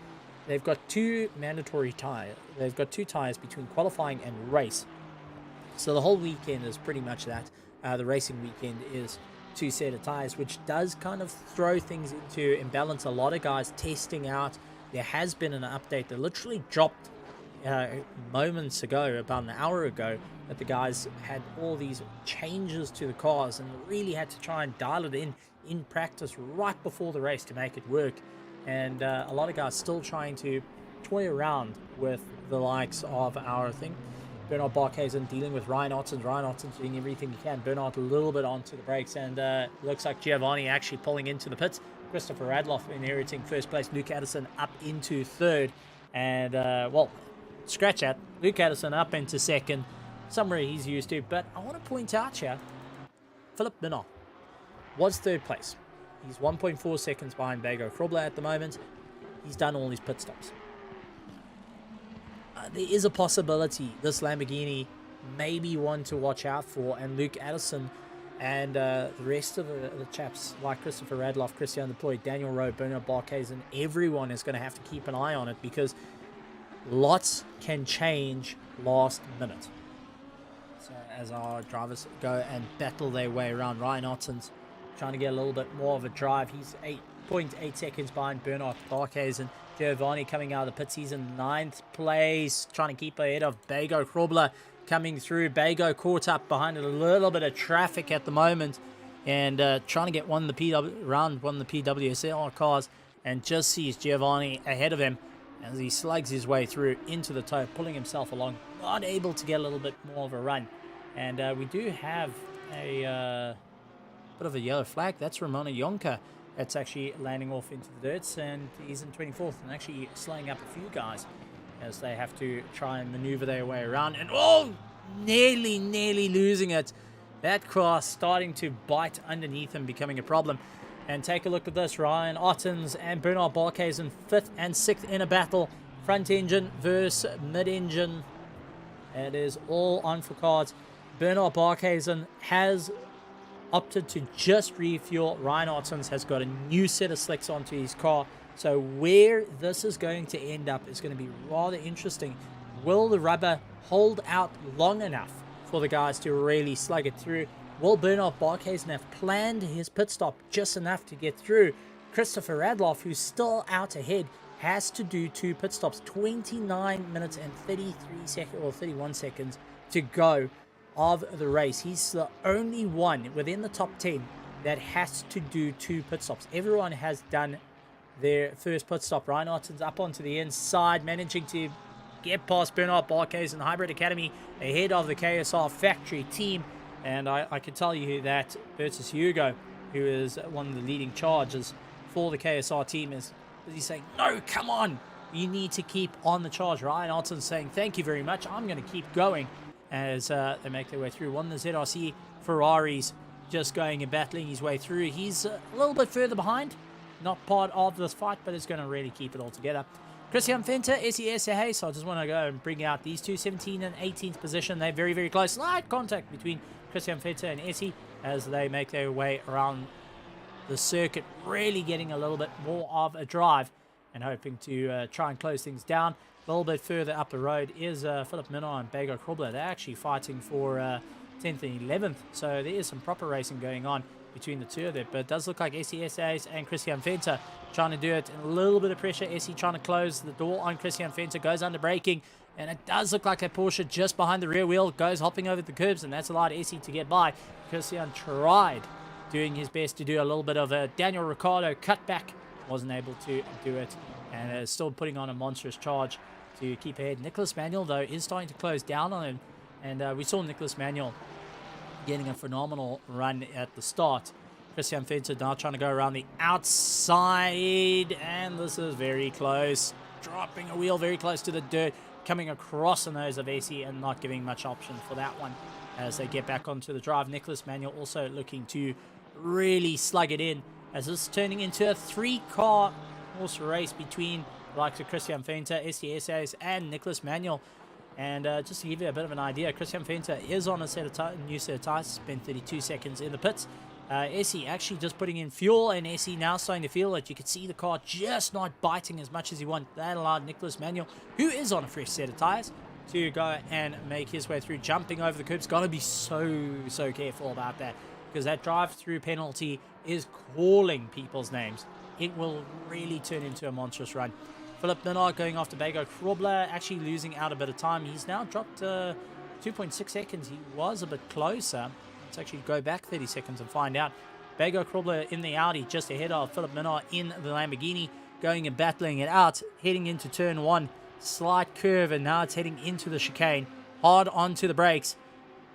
They've got 2 mandatory tires. They've got 2 tires between qualifying and race. So the whole weekend is pretty much that. The racing weekend is 2 set of tires, which does kind of throw things into imbalance. A lot of guys testing out. There has been an update that literally dropped moments ago, about an hour ago, that the guys had all these changes to the cars and really had to try and dial it in practice right before the race to make it work. And a lot of guys still trying to toy around with the likes of our thing. Bernard Barkhuizen dealing with Ryan Otton. Ryan Otton's doing everything he can. Bernard a little bit onto the brakes, and looks like Giovanni actually pulling into the pits. Christopher Radloff inheriting 1st place. Luke Addison up into 3rd. And, well, scratch that. Luke Addison up into 2nd. Somewhere he's used to. But I want to point out here, Philip Minot was 3rd place. He's 1.4 seconds behind Bago Krobler at the moment. He's done all his pit stops. There is a possibility this Lamborghini may be one to watch out for, and Luke Addison and the rest of the chaps like Christopher Radloff, Christian Deploy, Daniel Rowe, Bernard Barkhuizen, everyone is going to have to keep an eye on it, because lots can change last minute. So as our drivers go and battle their way around, Ryan Otton's trying to get a little bit more of a drive. He's 8.8 seconds behind Bernard Barkhuizen. Giovanni coming out of the pits. He's in 9th place, trying to keep ahead of Bago Krobler coming through. Bago caught up behind a little bit of traffic at the moment, and trying to get one of the PWSL cars, and just sees Giovanni ahead of him as he slugs his way through into the toe, pulling himself along, not able to get a little bit more of a run. And we do have a bit of a yellow flag. That's Ramona Yonka. That's actually landing off into the dirts, and he's in 24th and actually slowing up a few guys as they have to try and maneuver their way around. And oh, nearly losing it. That car starting to bite underneath him, becoming a problem. And take a look at this. Ryan Ottens and Bernard Barkhuizen 5th and 6th in a battle. Front engine versus mid-engine. It is all on for cards. Bernard Barkhuizen has opted to just refuel. Ryan Ottens has got a new set of slicks onto his car. So where this is going to end up is going to be rather interesting. Will the rubber hold out long enough for the guys to really slug it through? Will Bernard Barkhuizen have planned his pit stop just enough to get through? Christopher Radloff, who's still out ahead, has to do 2 pit stops. 29 minutes and 31 seconds to go of the race. He's the only one within the top 10 that has to do 2 pit stops. Everyone has done their first pit stop. Ryan Otten's up onto the inside, managing to get past Bernard Barkhuizen Hybrid Academy ahead of the KSR factory team. And I can tell you that Bertus Hugo, who is one of the leading chargers for the KSR team, is he's saying, no, come on, you need to keep on the charge. Ryan Otten's saying, thank you very much, I'm going to keep going, as they make their way through. One of the ZRC Ferraris just going and battling his way through. He's a little bit further behind, not part of this fight, but is going to really keep it all together. Christian Venter, SESA. So I just want to go and bring out these two, 17th and 18th position. They're very, very close. Slight contact between Christian Venter and Essie as they make their way around the circuit, really getting a little bit more of a drive and hoping to try and close things down. A little bit further up the road is Philip Minnar and Bago Krobler. They're actually fighting for 10th and 11th, so there is some proper racing going on between the two of them. But it does look like SESAs and Christian Venter trying to do it in a little bit of pressure. Essie trying to close the door on Christian Venter, goes under braking, and it does look like a Porsche just behind the rear wheel goes hopping over the curbs, and that's allowed Essie to get by. Christian tried doing his best to do a little bit of a Daniel Ricciardo cutback, wasn't able to do it, and is still putting on a monstrous charge to keep ahead. Nicholas Manuel, though, is starting to close down on him, and we saw Nicholas Manuel getting a phenomenal run at the start. Christian Venter now trying to go around the outside, and this is very close. Dropping a wheel very close to the dirt, coming across the nose of Essie and not giving much option for that one as they get back onto the drive. Nicholas Manuel also looking to really slug it in as this is turning into a three-car horse race between the likes of Christian Venter, SESAs, and Nicholas Manuel. And just to give you a bit of an idea, Christian Venter is on a new set of tires, spent 32 seconds in the pits. Essie actually just putting in fuel, and Essie now starting to feel it. You could see the car just not biting as much as he wanted. That allowed Nicholas Manuel, who is on a fresh set of tires, to go and make his way through, jumping over the curbs. Got to be so careful about that, because that drive-through penalty is calling people's names. It will really turn into a monstrous run. Philip Minnar going after Bago Krobler, actually losing out a bit of time. He's now dropped 2.6 seconds. He was a bit closer. Let's actually go back 30 seconds and find out. Bago Krobler in the Audi just ahead of Philip Minnar in the Lamborghini, going and battling it out, heading into turn one. Slight curve, and now it's heading into the chicane. Hard onto the brakes.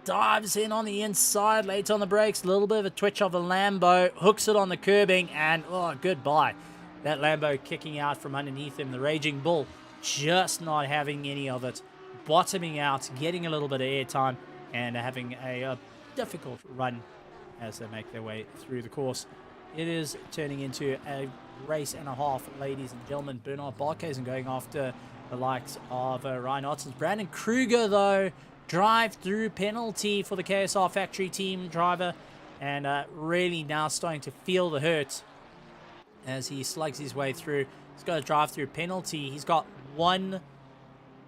Dives in on the inside, late on the brakes. A little bit of a twitch of the Lambo. Hooks it on the curbing, and oh, goodbye. That Lambo kicking out from underneath him. The Raging Bull just not having any of it. Bottoming out, getting a little bit of airtime, and having a difficult run as they make their way through the course. It is turning into a race and a half, ladies and gentlemen. Bernard Barkhuizen going after the likes of Ryan Ottens. Brandon Kruger, though, drive-through penalty for the KSR factory team driver, and really now starting to feel the hurt as he slugs his way through. He's got a drive-through penalty. He's got one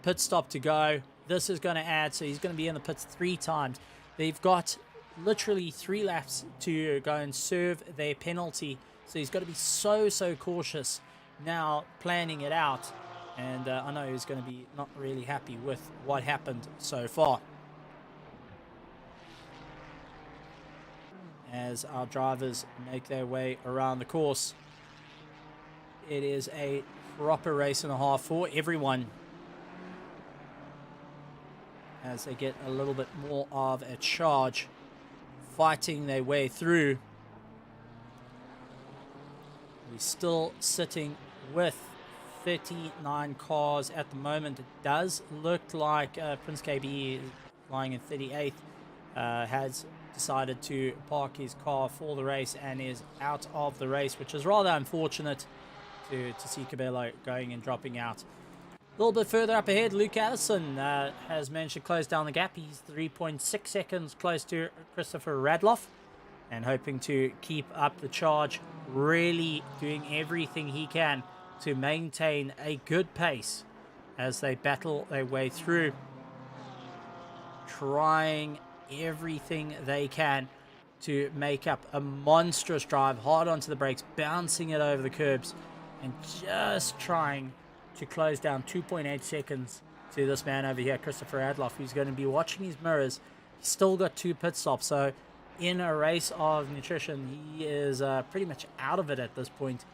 pit stop to go. This is going to add, so he's going to be in the pits 3 times. They've got literally 3 laps to go and serve their penalty, so he's got to be so cautious now, planning it out. And I know he's going to be not really happy with what happened so far. As our drivers make their way around the course, it is a proper race and a half for everyone as they get a little bit more of a charge, fighting their way through. We're still sitting with 39 cars at the moment. It does look like Prince KB, flying in 38th, has decided to park his car for the race and is out of the race, which is rather unfortunate to see Cabello going and dropping out. A little bit further up ahead, Luke Addison has managed to close down the gap. He's 3.6 seconds close to Christopher Radloff, and hoping to keep up the charge, really doing everything he can to maintain a good pace as they battle their way through, trying everything they can to make up a monstrous drive, hard onto the brakes, bouncing it over the curbs, and just trying to close down 2.8 seconds to this man over here, Christopher Adloff, who's going to be watching his mirrors. He's still got 2 pit stops, so in a race of nutrition, he is pretty much out of it at this point.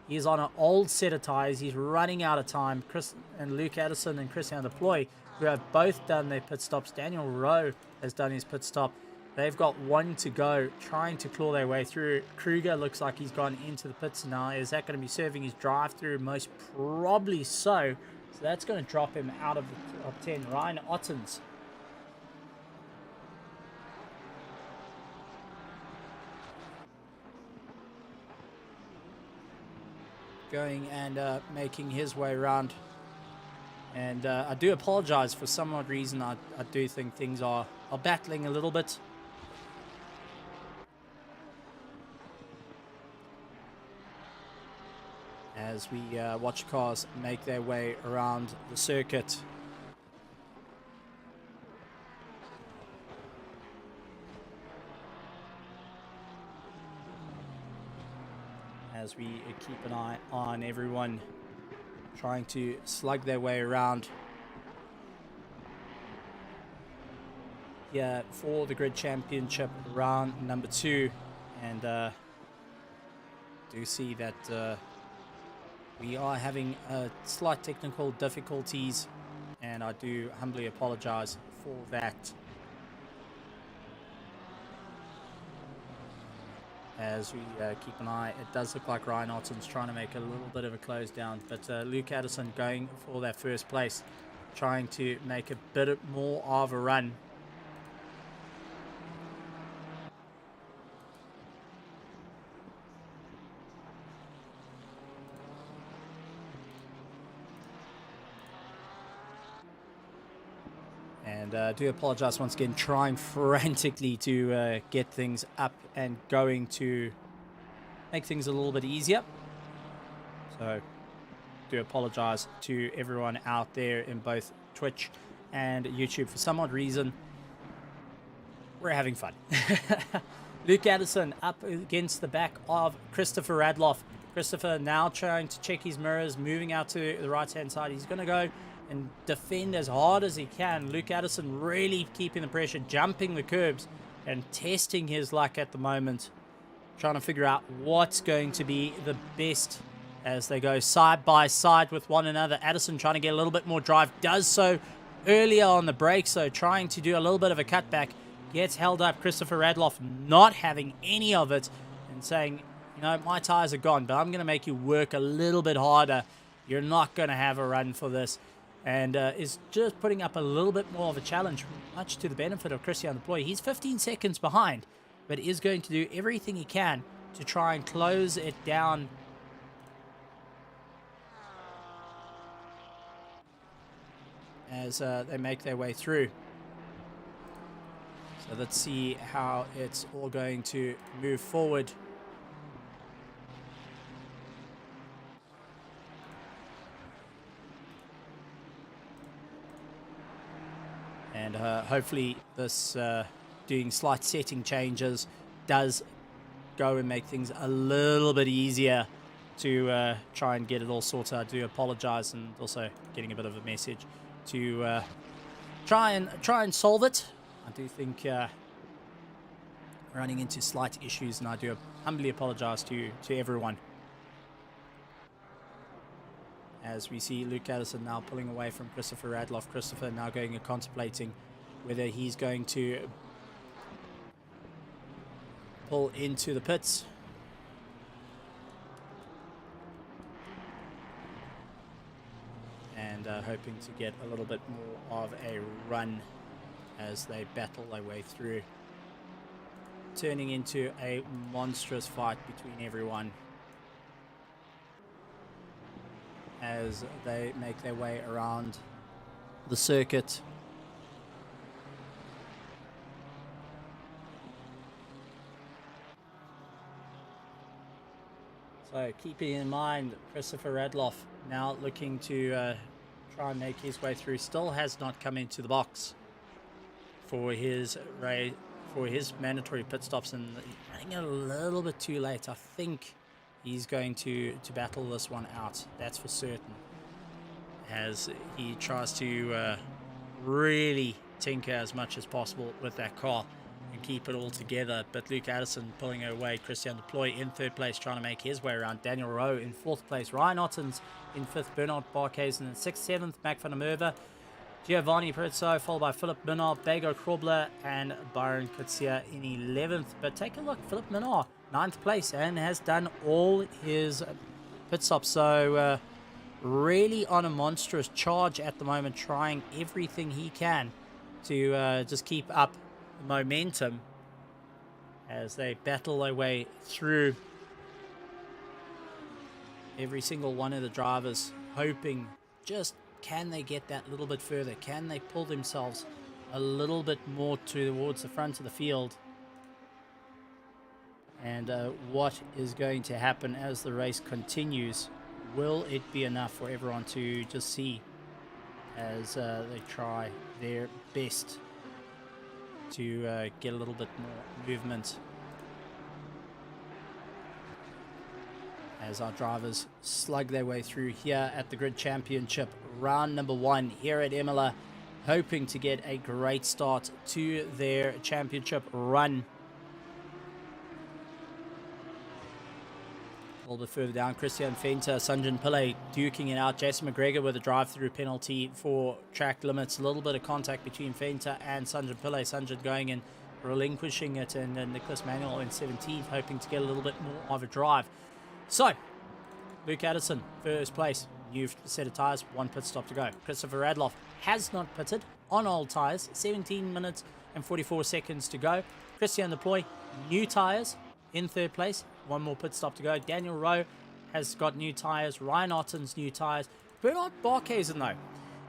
He's on an old set of tires. He's running out of time. Chris and Luke Addison and Christian Deploy, who have both done their pit stops. Daniel Rowe has done his pit stop. They've got 1 to go, trying to claw their way through. Kruger looks like he's gone into the pits now. Is that going to be serving his drive-through? Most probably so. So that's going to drop him out of the top 10. Ryan Ottens going and making his way around And I do apologize. For some odd reason, I do think things are battling a little bit. As we watch cars make their way around the circuit. As we keep an eye on everyone trying to slug their way around here for the Grid Championship round number 2. And do see that we are having slight technical difficulties, and I do humbly apologize for that. As we keep an eye, it does look like Ryan Otten's trying to make a little bit of a close down, but Luke Addison going for that first place, trying to make a bit more of a run. And I do apologize once again, trying frantically to get things up and going to make things a little bit easier. So do apologize to everyone out there in both Twitch and YouTube. For some odd reason, we're having fun. Luke Addison up against the back of Christopher Radloff. Christopher now trying to check his mirrors, moving out to the right-hand side. He's going to go and defend as hard as he can. Luke Addison really keeping the pressure, jumping the curbs and testing his luck at the moment, trying to figure out what's going to be the best as they go side by side with one another. Addison trying to get a little bit more drive, does so earlier on the break, so trying to do a little bit of a cutback, gets held up. Christopher Radloff not having any of it and saying, you know, my tires are gone, but I'm going to make you work a little bit harder. You're not going to have a run for this. And is just putting up a little bit more of a challenge, much to the benefit of Christian Deploy. He's 15 seconds behind, but is going to do everything he can to try and close it down. As they make their way through. So let's see how it's all going to move forward. And hopefully this doing slight setting changes does go and make things a little bit easier to try and get it all sorted. I do apologize, and also getting a bit of a message to try and solve it. I do think running into slight issues, and I do humbly apologize to everyone. As we see Luke Addison now pulling away from Christopher Radloff. Christopher now going and contemplating whether he's going to pull into the pits. And hoping to get a little bit more of a run as they battle their way through. Turning into a monstrous fight between everyone, as they make their way around the circuit. So keeping in mind, Christopher Radloff now looking to try and make his way through. Still has not come into the box for his mandatory pit stops, and running a little bit too late. I think he's going to battle this one out, that's for certain, as he tries to really tinker as much as possible with that car and keep it all together. But Luke Addison pulling away. Christian Deploy in third place, trying to make his way around. Daniel Rowe in fourth place. Ryan Ottens in fifth. Bernard Barkhuizen in sixth. Seventh, Mac van der Merwe. Giovanni Prezzo, followed by Philip Minard, Bago Krobler, and Byron Kutsia in 11th. But take a look, Philip Minard, 9th place, and has done all his pit stops. So really on a monstrous charge at the moment, trying everything he can to just keep up the momentum as they battle their way through. Every single one of the drivers hoping just can they get that little bit further? Can they pull themselves a little bit more towards the front of the field? And what is going to happen as the race continues? Will it be enough for everyone to just see as they try their best to get a little bit more movement as our drivers slug their way through here at the Grid Championship, round number 1 here at Imola, hoping to get a great start to their championship run. A little bit further down, Christian Venter, Sanjan Pillay duking it out. Jason McGregor with a drive-through penalty for track limits. A little bit of contact between Venter and Sanjan Pillay. Sanjan going and relinquishing it, and Nicholas Manuel in 17th, hoping to get a little bit more of a drive. So, Luke Addison, first place. New set of tyres, 1 pit stop to go. Christopher Radloff has not pitted on old tyres. 17 minutes and 44 seconds to go. Christian Deploy, new tyres in 3rd place. 1 more pit stop to go. Daniel Rowe has got new tyres. Ryan Otten's new tyres. Bernard Barkhuizen, though,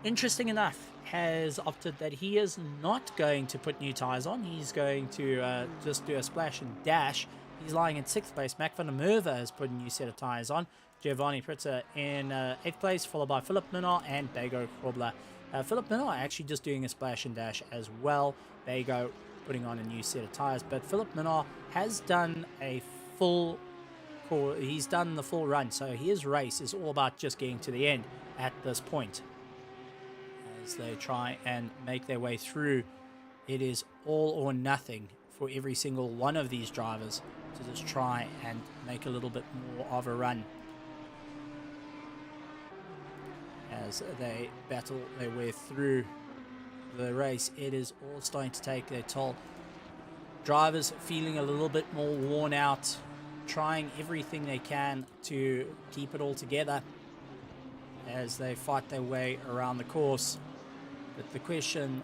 interesting enough, has opted that he is not going to put new tyres on. He's going to just do a splash and dash. He's lying in 6th place. Mac van der Merwe has put a new set of tyres on. Giovanni Pritzer in 8th place, followed by Philip Minnaar and Bego Krobler. Philip Minnaar actually just doing a splash and dash as well. Bego putting on a new set of tyres. But Philip Minnaar has done a full core. He's done the full run. So his race is all about just getting to the end at this point. As they try and make their way through, it is all or nothing for every single one of these drivers to just try and make a little bit more of a run as they battle their way through the race. It is all starting to take their toll. Drivers feeling a little bit more worn out, trying everything they can to keep it all together as they fight their way around the course. But the question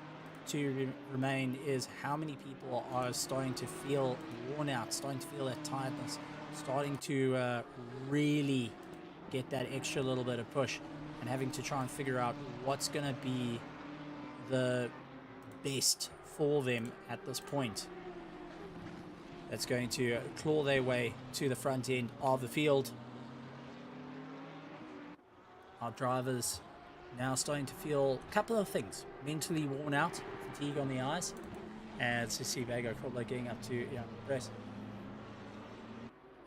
to remain is how many people are starting to feel worn out, starting to feel that tiredness, starting to really get that extra little bit of push, and having to try and figure out what's going to be the best for them at this point. That's going to claw their way to the front end of the field. Our drivers now starting to feel a couple of things. Mentally worn out, fatigue on the eyes, and to see Bego probably getting up to press.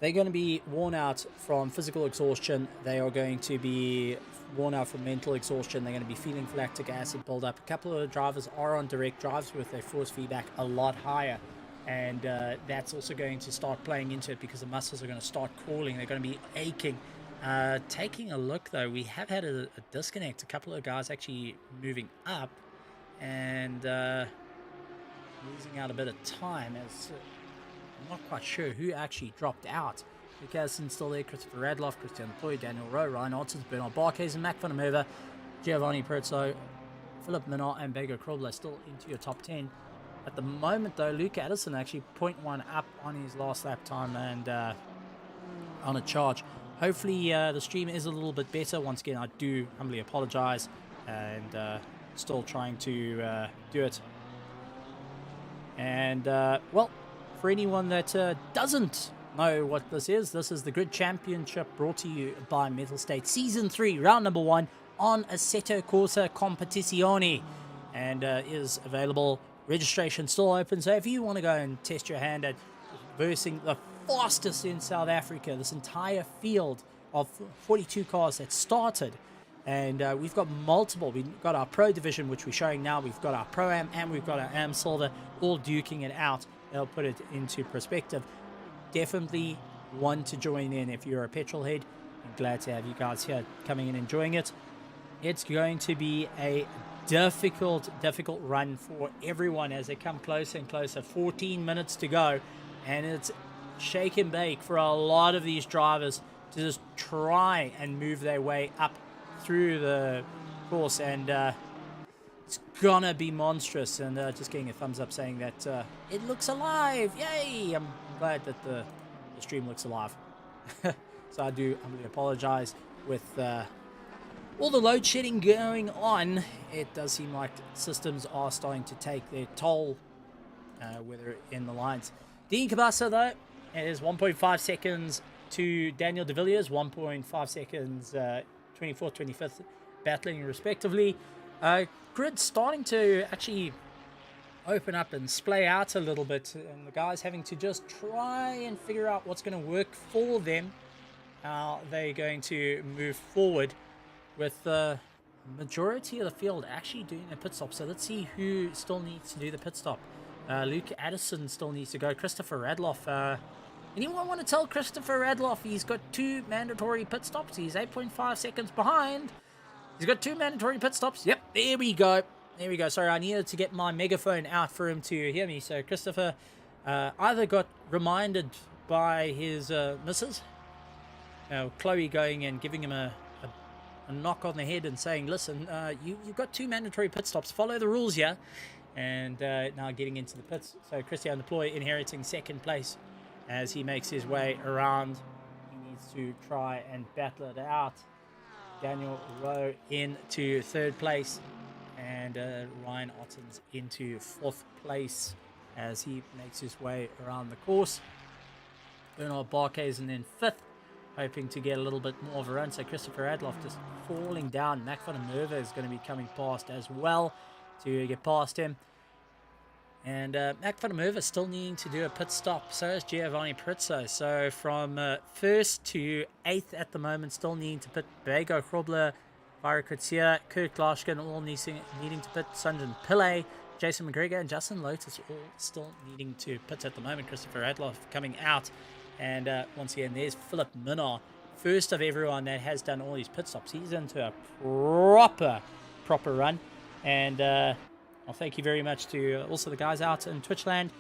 They're going to be worn out from physical exhaustion. They are going to be worn out from mental exhaustion. They're going to be feeling lactic acid buildup. A couple of the drivers are on direct drives with their force feedback a lot higher, and that's also going to start playing into it because the muscles are going to start calling. They're going to be aching. Taking a look, though, we have had a disconnect. A couple of guys actually moving up and losing out a bit of time, as I'm not quite sure who actually dropped out. Luke Addison's still there, Christopher Radloff, Christian Ploy, Daniel Rowe, Ryan Ottens, Bernard Barkhuizen, Mac van der Merwe, Giovanni Pritzo, Philip Minnaar and Bego Krobler still into your top 10. At the moment, though, Luke Addison actually 0.1 up on his last lap time and on a charge. Hopefully the stream is a little bit better. Once again, I do humbly apologize, and still trying to do it. And well, for anyone that doesn't know what this is the Grid Championship brought to you by Mettlestate Season 3, round number 1 on Assetto Corsa Competizione, and is available. Registration still open, so if you want to go and test your hand at versing the fastest in South Africa, this entire field of 42 cars that started, and we've got multiple. We've got our Pro Division, which we're showing now. We've got our Pro-Am, and we've got our Am Silver, all duking it out. They'll put it into perspective. Definitely one to join in if you're a petrol head. I'm glad to have you guys here coming and enjoying it. It's going to be a difficult run for everyone as they come closer and closer. 14 minutes to go, and it's shake and bake for a lot of these drivers to just try and move their way up through the course, and it's gonna be monstrous. And just getting a thumbs up saying that it looks alive. Yay! I'm glad that the stream looks alive. So I do humbly apologize with all the load shedding going on, it does seem like systems are starting to take their toll, whether in the lines. Dean Cabasa, though, is 1.5 seconds to Daniel de Villiers, 1.5 seconds, 24th, 25th, battling respectively. Grid starting to actually open up and splay out a little bit, and the guys having to just try and figure out what's going to work for them, how they're going to move forward, with the majority of the field actually doing a pit stop. So let's see who still needs to do the pit stop. Luke Addison still needs to go. Christopher Radloff. Anyone want to tell Christopher Radloff he's got 2 mandatory pit stops? He's 8.5 seconds behind. He's got 2 mandatory pit stops. Yep, there we go. There we go. Sorry, I needed to get my megaphone out for him to hear me. So Christopher either got reminded by his missus, Chloe, going and giving him a knock on the head and saying, listen, you've got 2 mandatory pit stops. Follow the rules here. And now getting into the pits. So Christian Deploy inheriting 2nd place as he makes his way around. He needs to try and battle it out. Daniel Rowe into 3rd place. And Ryan Ottens into 4th place as he makes his way around the course. Bernard Barkhuizen in 5th, hoping to get a little bit more of a run. So Christopher Adloff just falling down. Mac van der Merwe is going to be coming past as well to get past him. And Mac van der Merwe still needing to do a pit stop. So is Giovanni Prizzo. So from 1st to 8th at the moment, still needing to pit. Bego Grobler, Vira Kutsia, Kurt Glaskin, all needing to pit. Sanjan Pillay, Jason McGregor, and Justin Lotus all still needing to pit at the moment. Christopher Adloff coming out. And once again, there's Philip Minnar, first of everyone that has done all these pit stops. He's into a proper run. And well, thank you very much to also the guys out in Twitchland.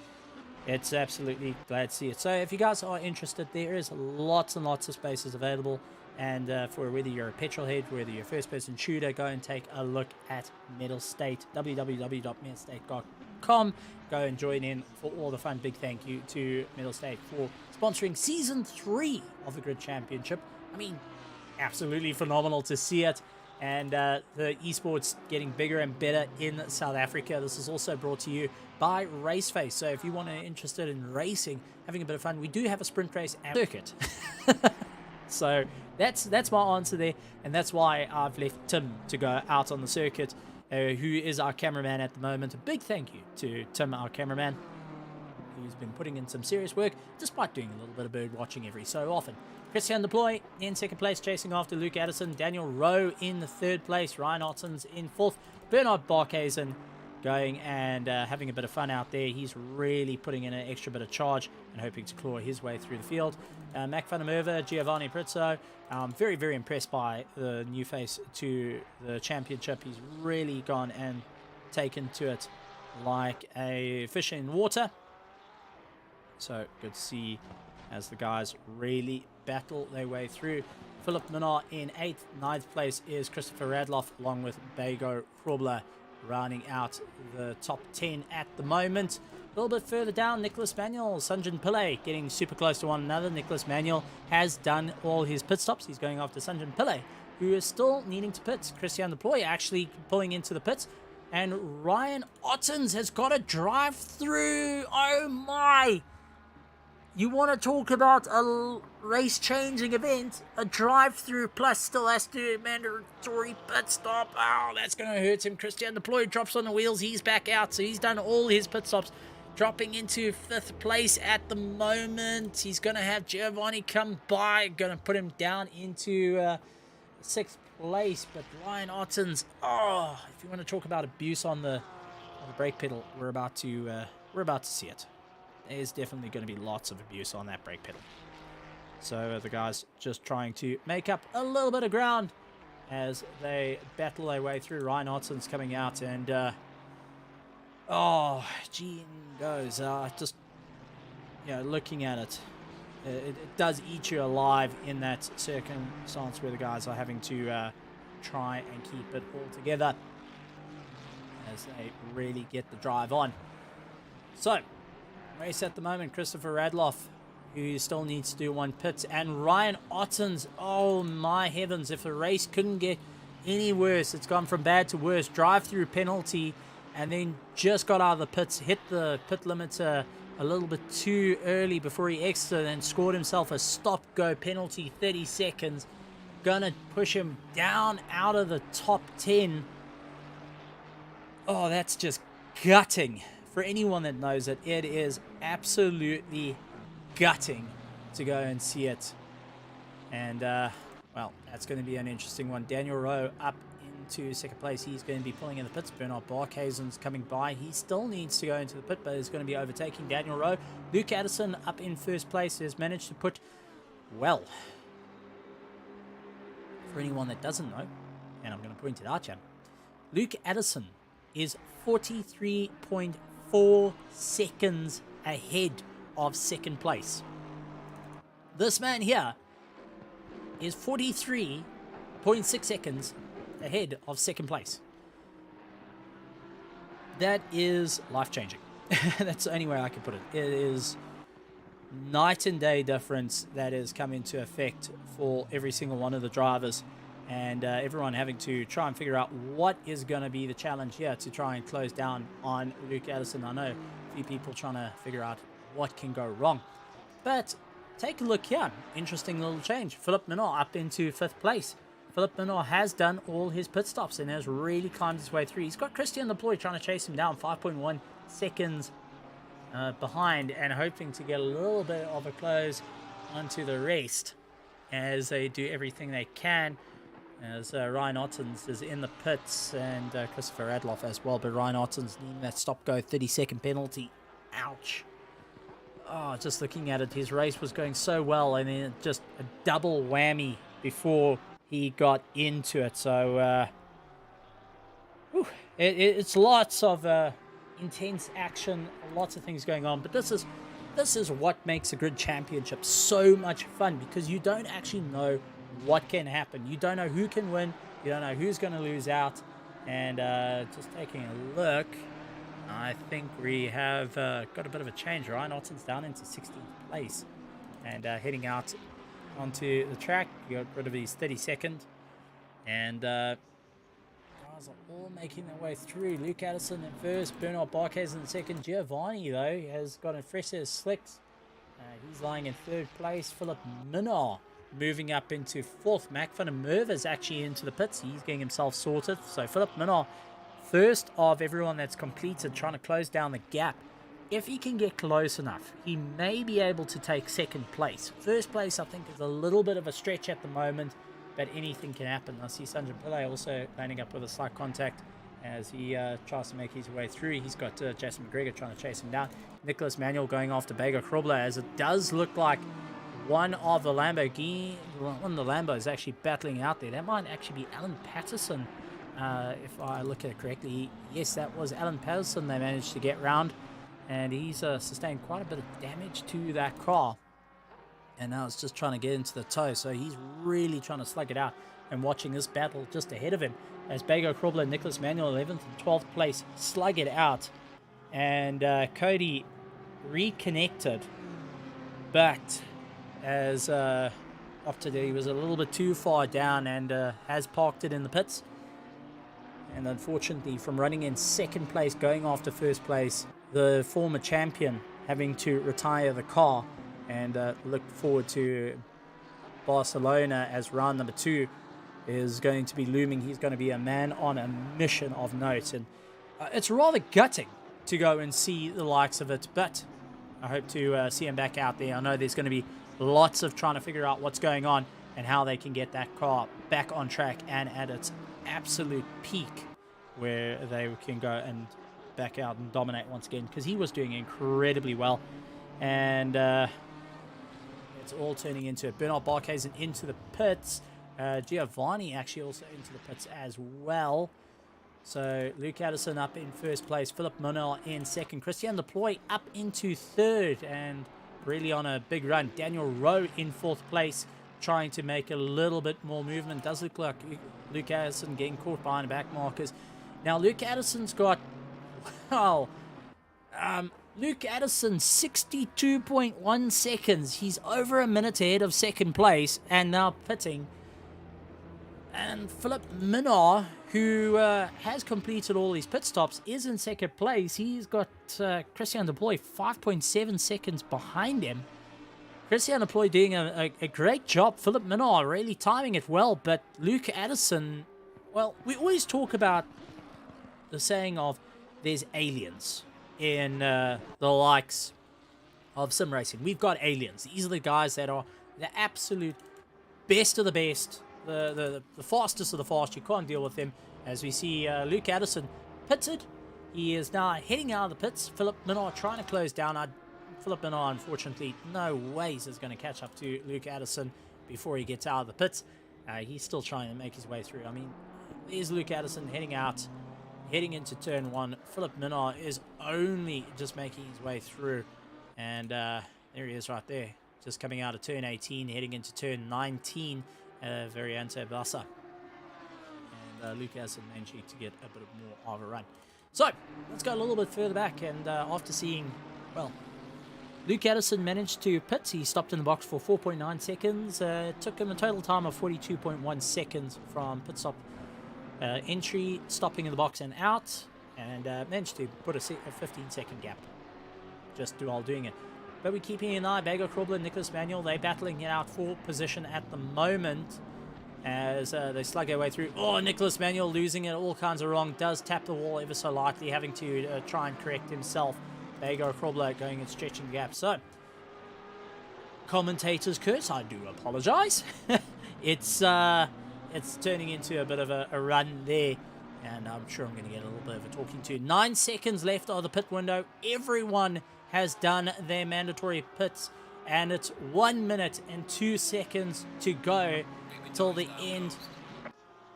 It's absolutely glad to see it. So if you guys are interested, there is lots and lots of spaces available. And for whether you're a petrol head, whether you're a first-person shooter, go and take a look at Mettlestate, www.mettlestate.com. Go and join in for all the fun. Big thank you to Mettlestate for sponsoring Season 3 of the Grid Championship. I mean, absolutely phenomenal to see it. And the esports getting bigger and better in South Africa. This is also brought to you by RaceFace. So if you want to interested in racing, having a bit of fun, we do have a sprint race and circuit. So that's my answer there, and that's why I've left Tim to go out on the circuit, who is our cameraman at the moment. A big thank you to Tim, our cameraman, who's been putting in some serious work, despite doing a little bit of bird watching every so often. Christian Deploy in 2nd place, chasing after Luke Addison. Daniel Rowe in the 3rd place. Ryan Ottens in 4th. Bernard Barkhuizen going and having a bit of fun out there. He's really putting in an extra bit of charge and hoping to claw his way through the field. Mac van der Merwe, Giovanni Prizzo. I'm very, very impressed by the new face to the championship. He's really gone and taken to it like a fish in water. So good to see as the guys really battle their way through. Philip Minnar in 8th. 9th place is Christopher Radloff along with Bego Grobler, rounding out the top 10 at the moment. A little bit further down, Nicholas Manuel, Sanjan Pillay getting super close to one another. Nicholas Manuel has done all his pit stops. He's going after Sanjan Pillay, who is still needing to pit. Christian Deploy actually pulling into the pits. And Ryan Ottens has got a drive through. Oh my! You want to talk about a race-changing event? A drive-through plus still has to do a mandatory pit stop. Oh, that's going to hurt him. Christian Deploy drops on the wheels. He's back out, so he's done all his pit stops. Dropping into 5th place at the moment. He's going to have Giovanni come by. Going to put him down into 6th place. But Ryan Ottens, oh, if you want to talk about abuse on the brake pedal, we're about to see it. There's definitely going to be lots of abuse on that brake pedal. So the guys just trying to make up a little bit of ground as they battle their way through. Ryan Otten's coming out and oh, gee goes. Just, you know, looking at it, it does eat you alive in that circumstance where the guys are having to try and keep it all together as they really get the drive on. So, race at the moment, Christopher Radloff, who still needs to do one pit, and Ryan Ottens. Oh my heavens, if the race couldn't get any worse. It's gone from bad to worse. Drive-through penalty, and then just got out of the pits, hit the pit limiter a little bit too early before he exited and scored himself a stop-go penalty, 30 seconds. Gonna push him down out of the top 10. Oh, that's just gutting. For anyone that knows it, it is absolutely gutting to go and see it. And, well, that's going to be an interesting one. Daniel Rowe up into second place. He's going to be pulling in the pits. Bernard Barkhuizen's coming by. He still needs to go into the pit, but is going to be overtaking Daniel Rowe. Luke Addison up in first place has managed to put, well, for anyone that doesn't know, and I'm going to point it out here, Luke Addison is 43.4 seconds ahead of second place. This man here is 43.6 seconds ahead of second place. That is life-changing. That's the only way I can put it. It is night and day difference that has come into effect for every single one of the drivers, and everyone having to try and figure out what is going to be the challenge here to try and close down on Luke Addison. I know a few people trying to figure out what can go wrong, but take a look here. Interesting little change. Philip Minor up into fifth place. Philip Minor has done all his pit stops and has really climbed his way through. He's got Christian Deploy trying to chase him down, 5.1 seconds behind, and hoping to get a little bit of a close onto the rest as they do everything they can. As Ryan Ottens is in the pits, and Christopher Radloff as well, but Ryan Ottens needing that stop-go 30-second penalty. Ouch. Oh, just looking at it, his race was going so well, and then just a double whammy before he got into it. So, it's lots of intense action, lots of things going on, but this is what makes a grid championship so much fun, because you don't actually know what can happen. You don't know who can win, you don't know who's going to lose out. And just taking a look, I think we have got a bit of a change. Ryan Otten's down into 16th place and heading out onto the track. You got rid of his 32nd, and guys are all making their way through. Luke Addison in first, Bernard Barkhuizen in second. Giovanni, though, has got a fresh set of slicks. He's lying in third place. Philip Minor moving up into fourth. Mac van der Merwe is actually into the pits. He's getting himself sorted. So Philip Minor, first of everyone that's completed, trying to close down the gap. If he can get close enough, he may be able to take second place. First place, I think, is a little bit of a stretch at the moment, but anything can happen. I see Sanjay Pillay also landing up with a slight contact as he tries to make his way through. He's got Jason McGregor trying to chase him down. Nicholas Manuel going after Bega Krobler, as it does look like one of the Lambos is actually battling out there. That might actually be Alan Patterson, if I look at it correctly. Yes, that was Alan Patterson they managed to get round, and he's sustained quite a bit of damage to that car, and now it's just trying to get into the toe. So he's really trying to slug it out and watching this battle just ahead of him as Bego Krobler and Nicholas Manuel 11th and 12th place slug it out, and Cody reconnected, but as after he was a little bit too far down and has parked it in the pits. And unfortunately, from running in second place, going after first place, the former champion having to retire the car and look forward to Barcelona as round number 2 is going to be looming. He's going to be a man on a mission of note. And it's rather gutting to go and see the likes of it, but I hope to see him back out there. I know there's going to be lots of trying to figure out what's going on and how they can get that car back on track and at its absolute peak, where they can go and back out and dominate once again, because he was doing incredibly well. And it's all turning into it. Bernard Barkhuizen into the pits. Giovanni actually also into the pits as well. So Luke Addison up in first place. Philip Minor in second. Christian Deploy up into third and really on a big run. Daniel Rowe in fourth place, trying to make a little bit more movement. Does look like Luke Addison getting caught behind the back markers. Now Luke Addison's got, well, Luke Addison 62.1 seconds. He's over a minute ahead of second place and now pitting. And Philip Minnaar, who has completed all these pit stops, is in second place. He's got Christian Deploy 5.7 seconds behind him. Christian Deploy doing a great job. Philip Minnaar really timing it well. But Luke Addison, well, we always talk about the saying of there's aliens in the likes of sim racing. We've got aliens. These are the guys that are the absolute best of the best. The fastest of the fast. You can't deal with them. As we see Luke Addison pitted. He is now heading out of the pits. Philip Minnaar trying to close down. Philip Minnaar, unfortunately, no ways is going to catch up to Luke Addison before he gets out of the pits. He's still trying to make his way through. I mean, there's Luke Addison heading out, heading into turn 1. Philip Minnaar is only just making his way through. And there he is right there. Just coming out of turn 18, heading into turn 19. Variante Bassa. And Luke Addison managing to get a bit more of a run. So, let's go a little bit further back. And after seeing, well, Luke Addison managed to pit. He stopped in the box for 4.9 seconds. Took him a total time of 42.1 seconds from pit stop entry, stopping in the box and out. And managed to put a 15-second gap just while doing it. But we're keeping an eye. Bago Krobler and Nicholas Manuel, they're battling it out for position at the moment as they slug their way through. Oh, Nicholas Manuel losing it all kinds of wrong. Does tap the wall ever so lightly, having to try and correct himself. Bago Krobler going and stretching the gap. So, commentator's curse, I do apologize. It's turning into a bit of a run there. And I'm sure I'm going to get a little bit of a talking to. 9 seconds left of the pit window. Everyone has done their mandatory pits, and it's 1 minute and 2 seconds to go till the end.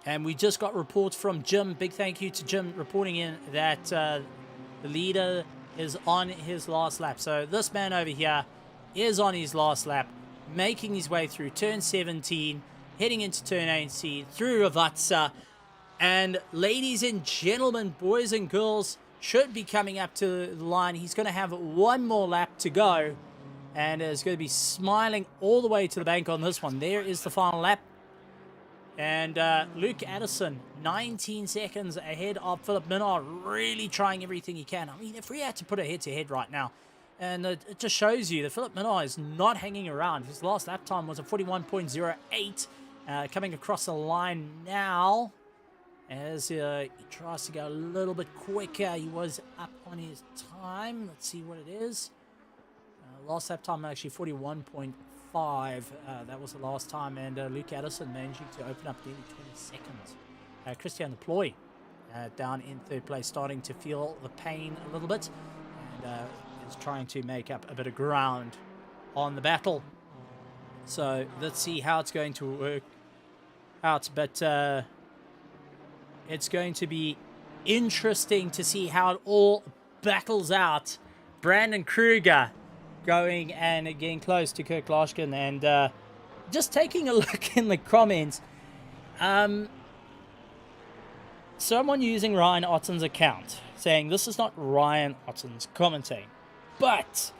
And we just got reports from Jim. Big thank you to Jim reporting in that the leader is on his last lap. So this man over here is on his last lap, making his way through turn 17, heading into turn 18 through Ravatsa. And ladies and gentlemen, boys and girls, should be coming up to the line. He's going to have one more lap to go, and is going to be smiling all the way to the bank on this one. There is the final lap. And Luke Addison, 19 seconds ahead of Philip Minnaar, really trying everything he can. I mean, if we had to put a head-to-head right now, and it just shows you that Philip Minnaar is not hanging around. His last lap time was a 41.08. Coming across the line now, as he tries to go a little bit quicker. He was up on his time. Let's see what it is. Last lap time actually 41.5. That was the last time. And Luke Addison managing to open up nearly 20 seconds. Christian Deploy down in third place, starting to feel the pain a little bit. And is trying to make up a bit of ground on the battle. So let's see how it's going to work out. But it's going to be interesting to see how it all battles out. Brandon Kruger going and getting close to Kirk Lashkin. And just taking a look in the comments. Someone using Ryan Otten's account saying this is not Ryan Otten's commentating. But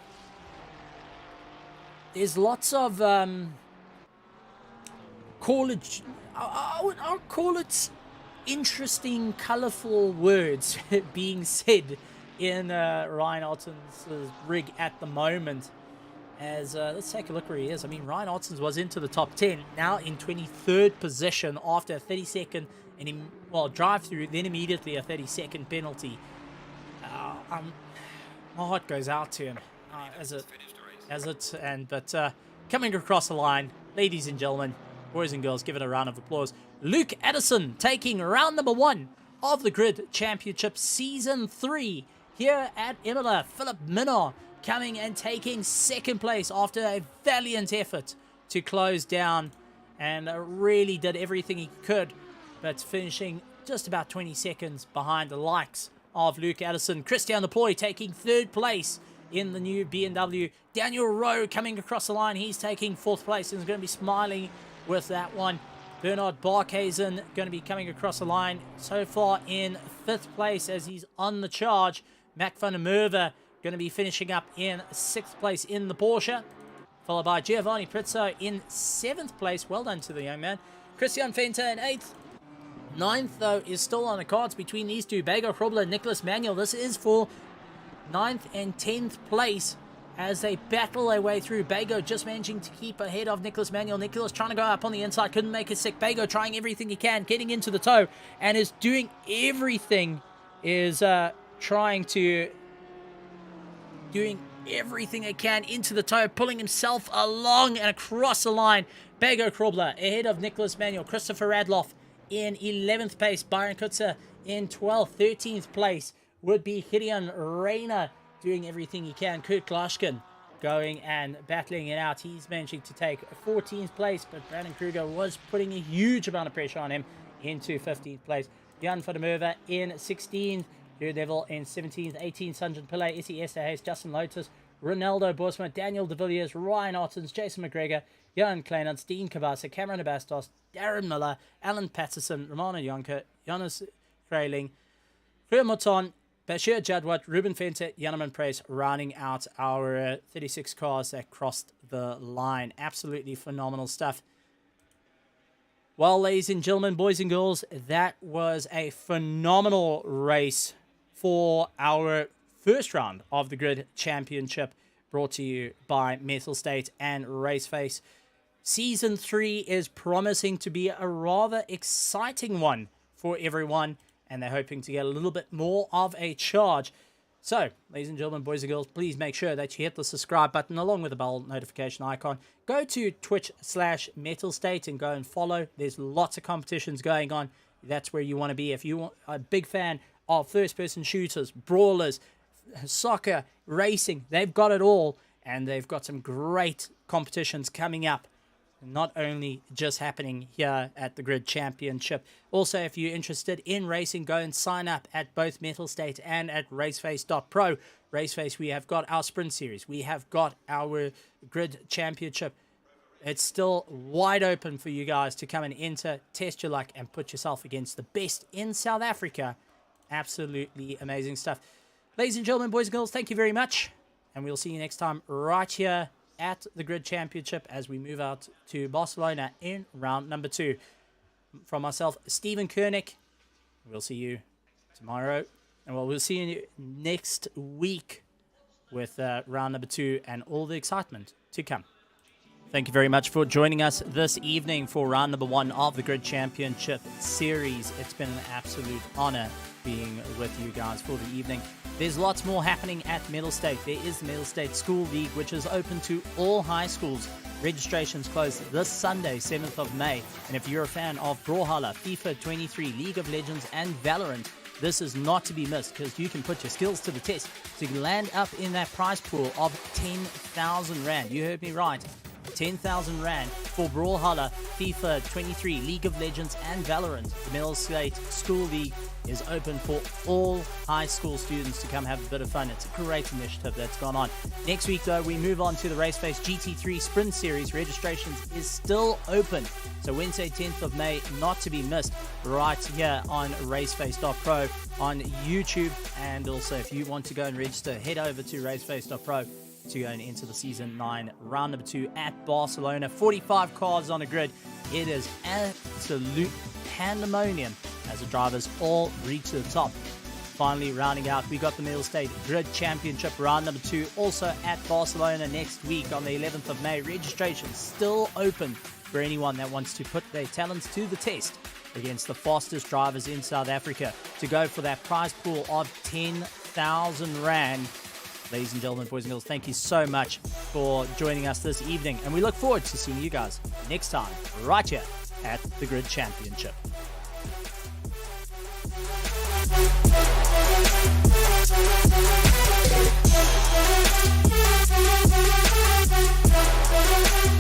there's lots of call it interesting, colorful words being said in Ryan Otten's rig at the moment. As let's take a look where he is. I mean, Ryan Ottens was into the top 10, now in 23rd position after a 30-second drive through, then immediately a 30-second penalty. My heart goes out to him but coming across the line, ladies and gentlemen, boys and girls, give it a round of applause. Luke Addison taking round number 1 of the Grid Championship Season 3 here at Imola. Philip Minnaar coming and taking second place after a valiant effort to close down, and really did everything he could, but finishing just about 20 seconds behind the likes of Luke Addison. Christian Deploy taking third place in the new BMW. Daniel Rowe coming across the line. He's taking fourth place and is going to be smiling with that one. Bernard Barkhazen going to be coming across the line so far in fifth place as he's on the charge. Mac van der Merwe going to be finishing up in sixth place in the Porsche, followed by Giovanni Prizzo in seventh place. Well done to the young man. Christian Fenter in 8th. 9th, though, is still on the cards between these two, Bego Krobler and Nicholas Manuel. This is for 9th and 10th place as they battle their way through. Bego just managing to keep ahead of Nicholas Manuel. Nicholas trying to go up on the inside, couldn't make it sick. Bego trying everything he can, getting into the toe, and is doing everything, doing everything he can into the toe, pulling himself along and across the line. Bego Krobler ahead of Nicholas Manuel. Christopher Radloff in 11th place. Byron Kutzer in 12th. 13th place would be Gideon Rayner doing everything he can. Kurt Glashkin going and battling it out. He's managing to take 14th place, but Brandon Kruger was putting a huge amount of pressure on him into 15th place. Jan van der Merwe in 16th. Daredevil in 17th. 18th, Sanjan Pillay, Issy Esterhuis, Justin Lotus, Ronaldo Bosma, Daniel de Villiers, Ryan Ottens, Jason McGregor, Jan Kleinans, Dean Kabasa, Cameron Abastos, Darren Miller, Alan Patterson, Romano Jonker, Jonas Freiling, Fleur Mouton, Bashir Jadwat, Ruben Fenter, Janneman Price, rounding out our 36 cars that crossed the line. Absolutely phenomenal stuff. Well, ladies and gentlemen, boys and girls, that was a phenomenal race for our first round of the Grid Championship, brought to you by Mettlestate and RaceFace. Season 3 is promising to be a rather exciting one for everyone, and they're hoping to get a little bit more of a charge. So, ladies and gentlemen, boys and girls, please make sure that you hit the subscribe button along with the bell notification icon. Go to Twitch/Mettlestate and go and follow. There's lots of competitions going on. That's where you want to be. If you are a big fan of first-person shooters, brawlers, soccer, racing, they've got it all. And they've got some great competitions coming up. Not only just happening here at the Grid Championship. Also, if you're interested in racing, go and sign up at both Mettlestate and at RaceFace.Pro. RaceFace, we have got our Sprint Series. We have got our Grid Championship. It's still wide open for you guys to come and enter, test your luck, and put yourself against the best in South Africa. Absolutely amazing stuff. Ladies and gentlemen, boys and girls, thank you very much. And we'll see you next time right here at the Grid Championship as we move out to Barcelona in round number 2. From myself, Stephen Koenig, we'll see you tomorrow. And we'll see you next week with round number 2 and all the excitement to come. Thank you very much for joining us this evening for round number 1 of the Grid Championship Series. It's been an absolute honor being with you guys for the evening. There's lots more happening at Mettlestate. There is the Mettlestate School League, which is open to all high schools. Registrations close this Sunday, 7th of May. And if you're a fan of Brawlhalla, FIFA 23, League of Legends, and Valorant, this is not to be missed because you can put your skills to the test to land up in that prize pool of 10,000 Rand. You heard me right. 10,000 Rand for Brawlhalla, FIFA 23, League of Legends, and Valorant. The Mettlestate School League is open for all high school students to come have a bit of fun. It's a great initiative that's gone on. Next week, though, we move on to the RaceFace GT3 Sprint Series. Registrations is still open. So Wednesday, 10th of May, not to be missed, right here on RaceFace.Pro on YouTube. And also, if you want to go and register, head over to RaceFace.Pro to go and enter the Season 9 round number 2 at Barcelona. 45 cars on a grid. It is absolute pandemonium as the drivers all reach the top. Finally, rounding out, we got the Mettlestate Grid Championship round number 2 also at Barcelona next week on the 11th of May. Registration still open for anyone that wants to put their talents to the test against the fastest drivers in South Africa to go for that prize pool of 10,000 Rand. Ladies and gentlemen, boys and girls, thank you so much for joining us this evening. And we look forward to seeing you guys next time right here at the Grid Championship. We'll be right back.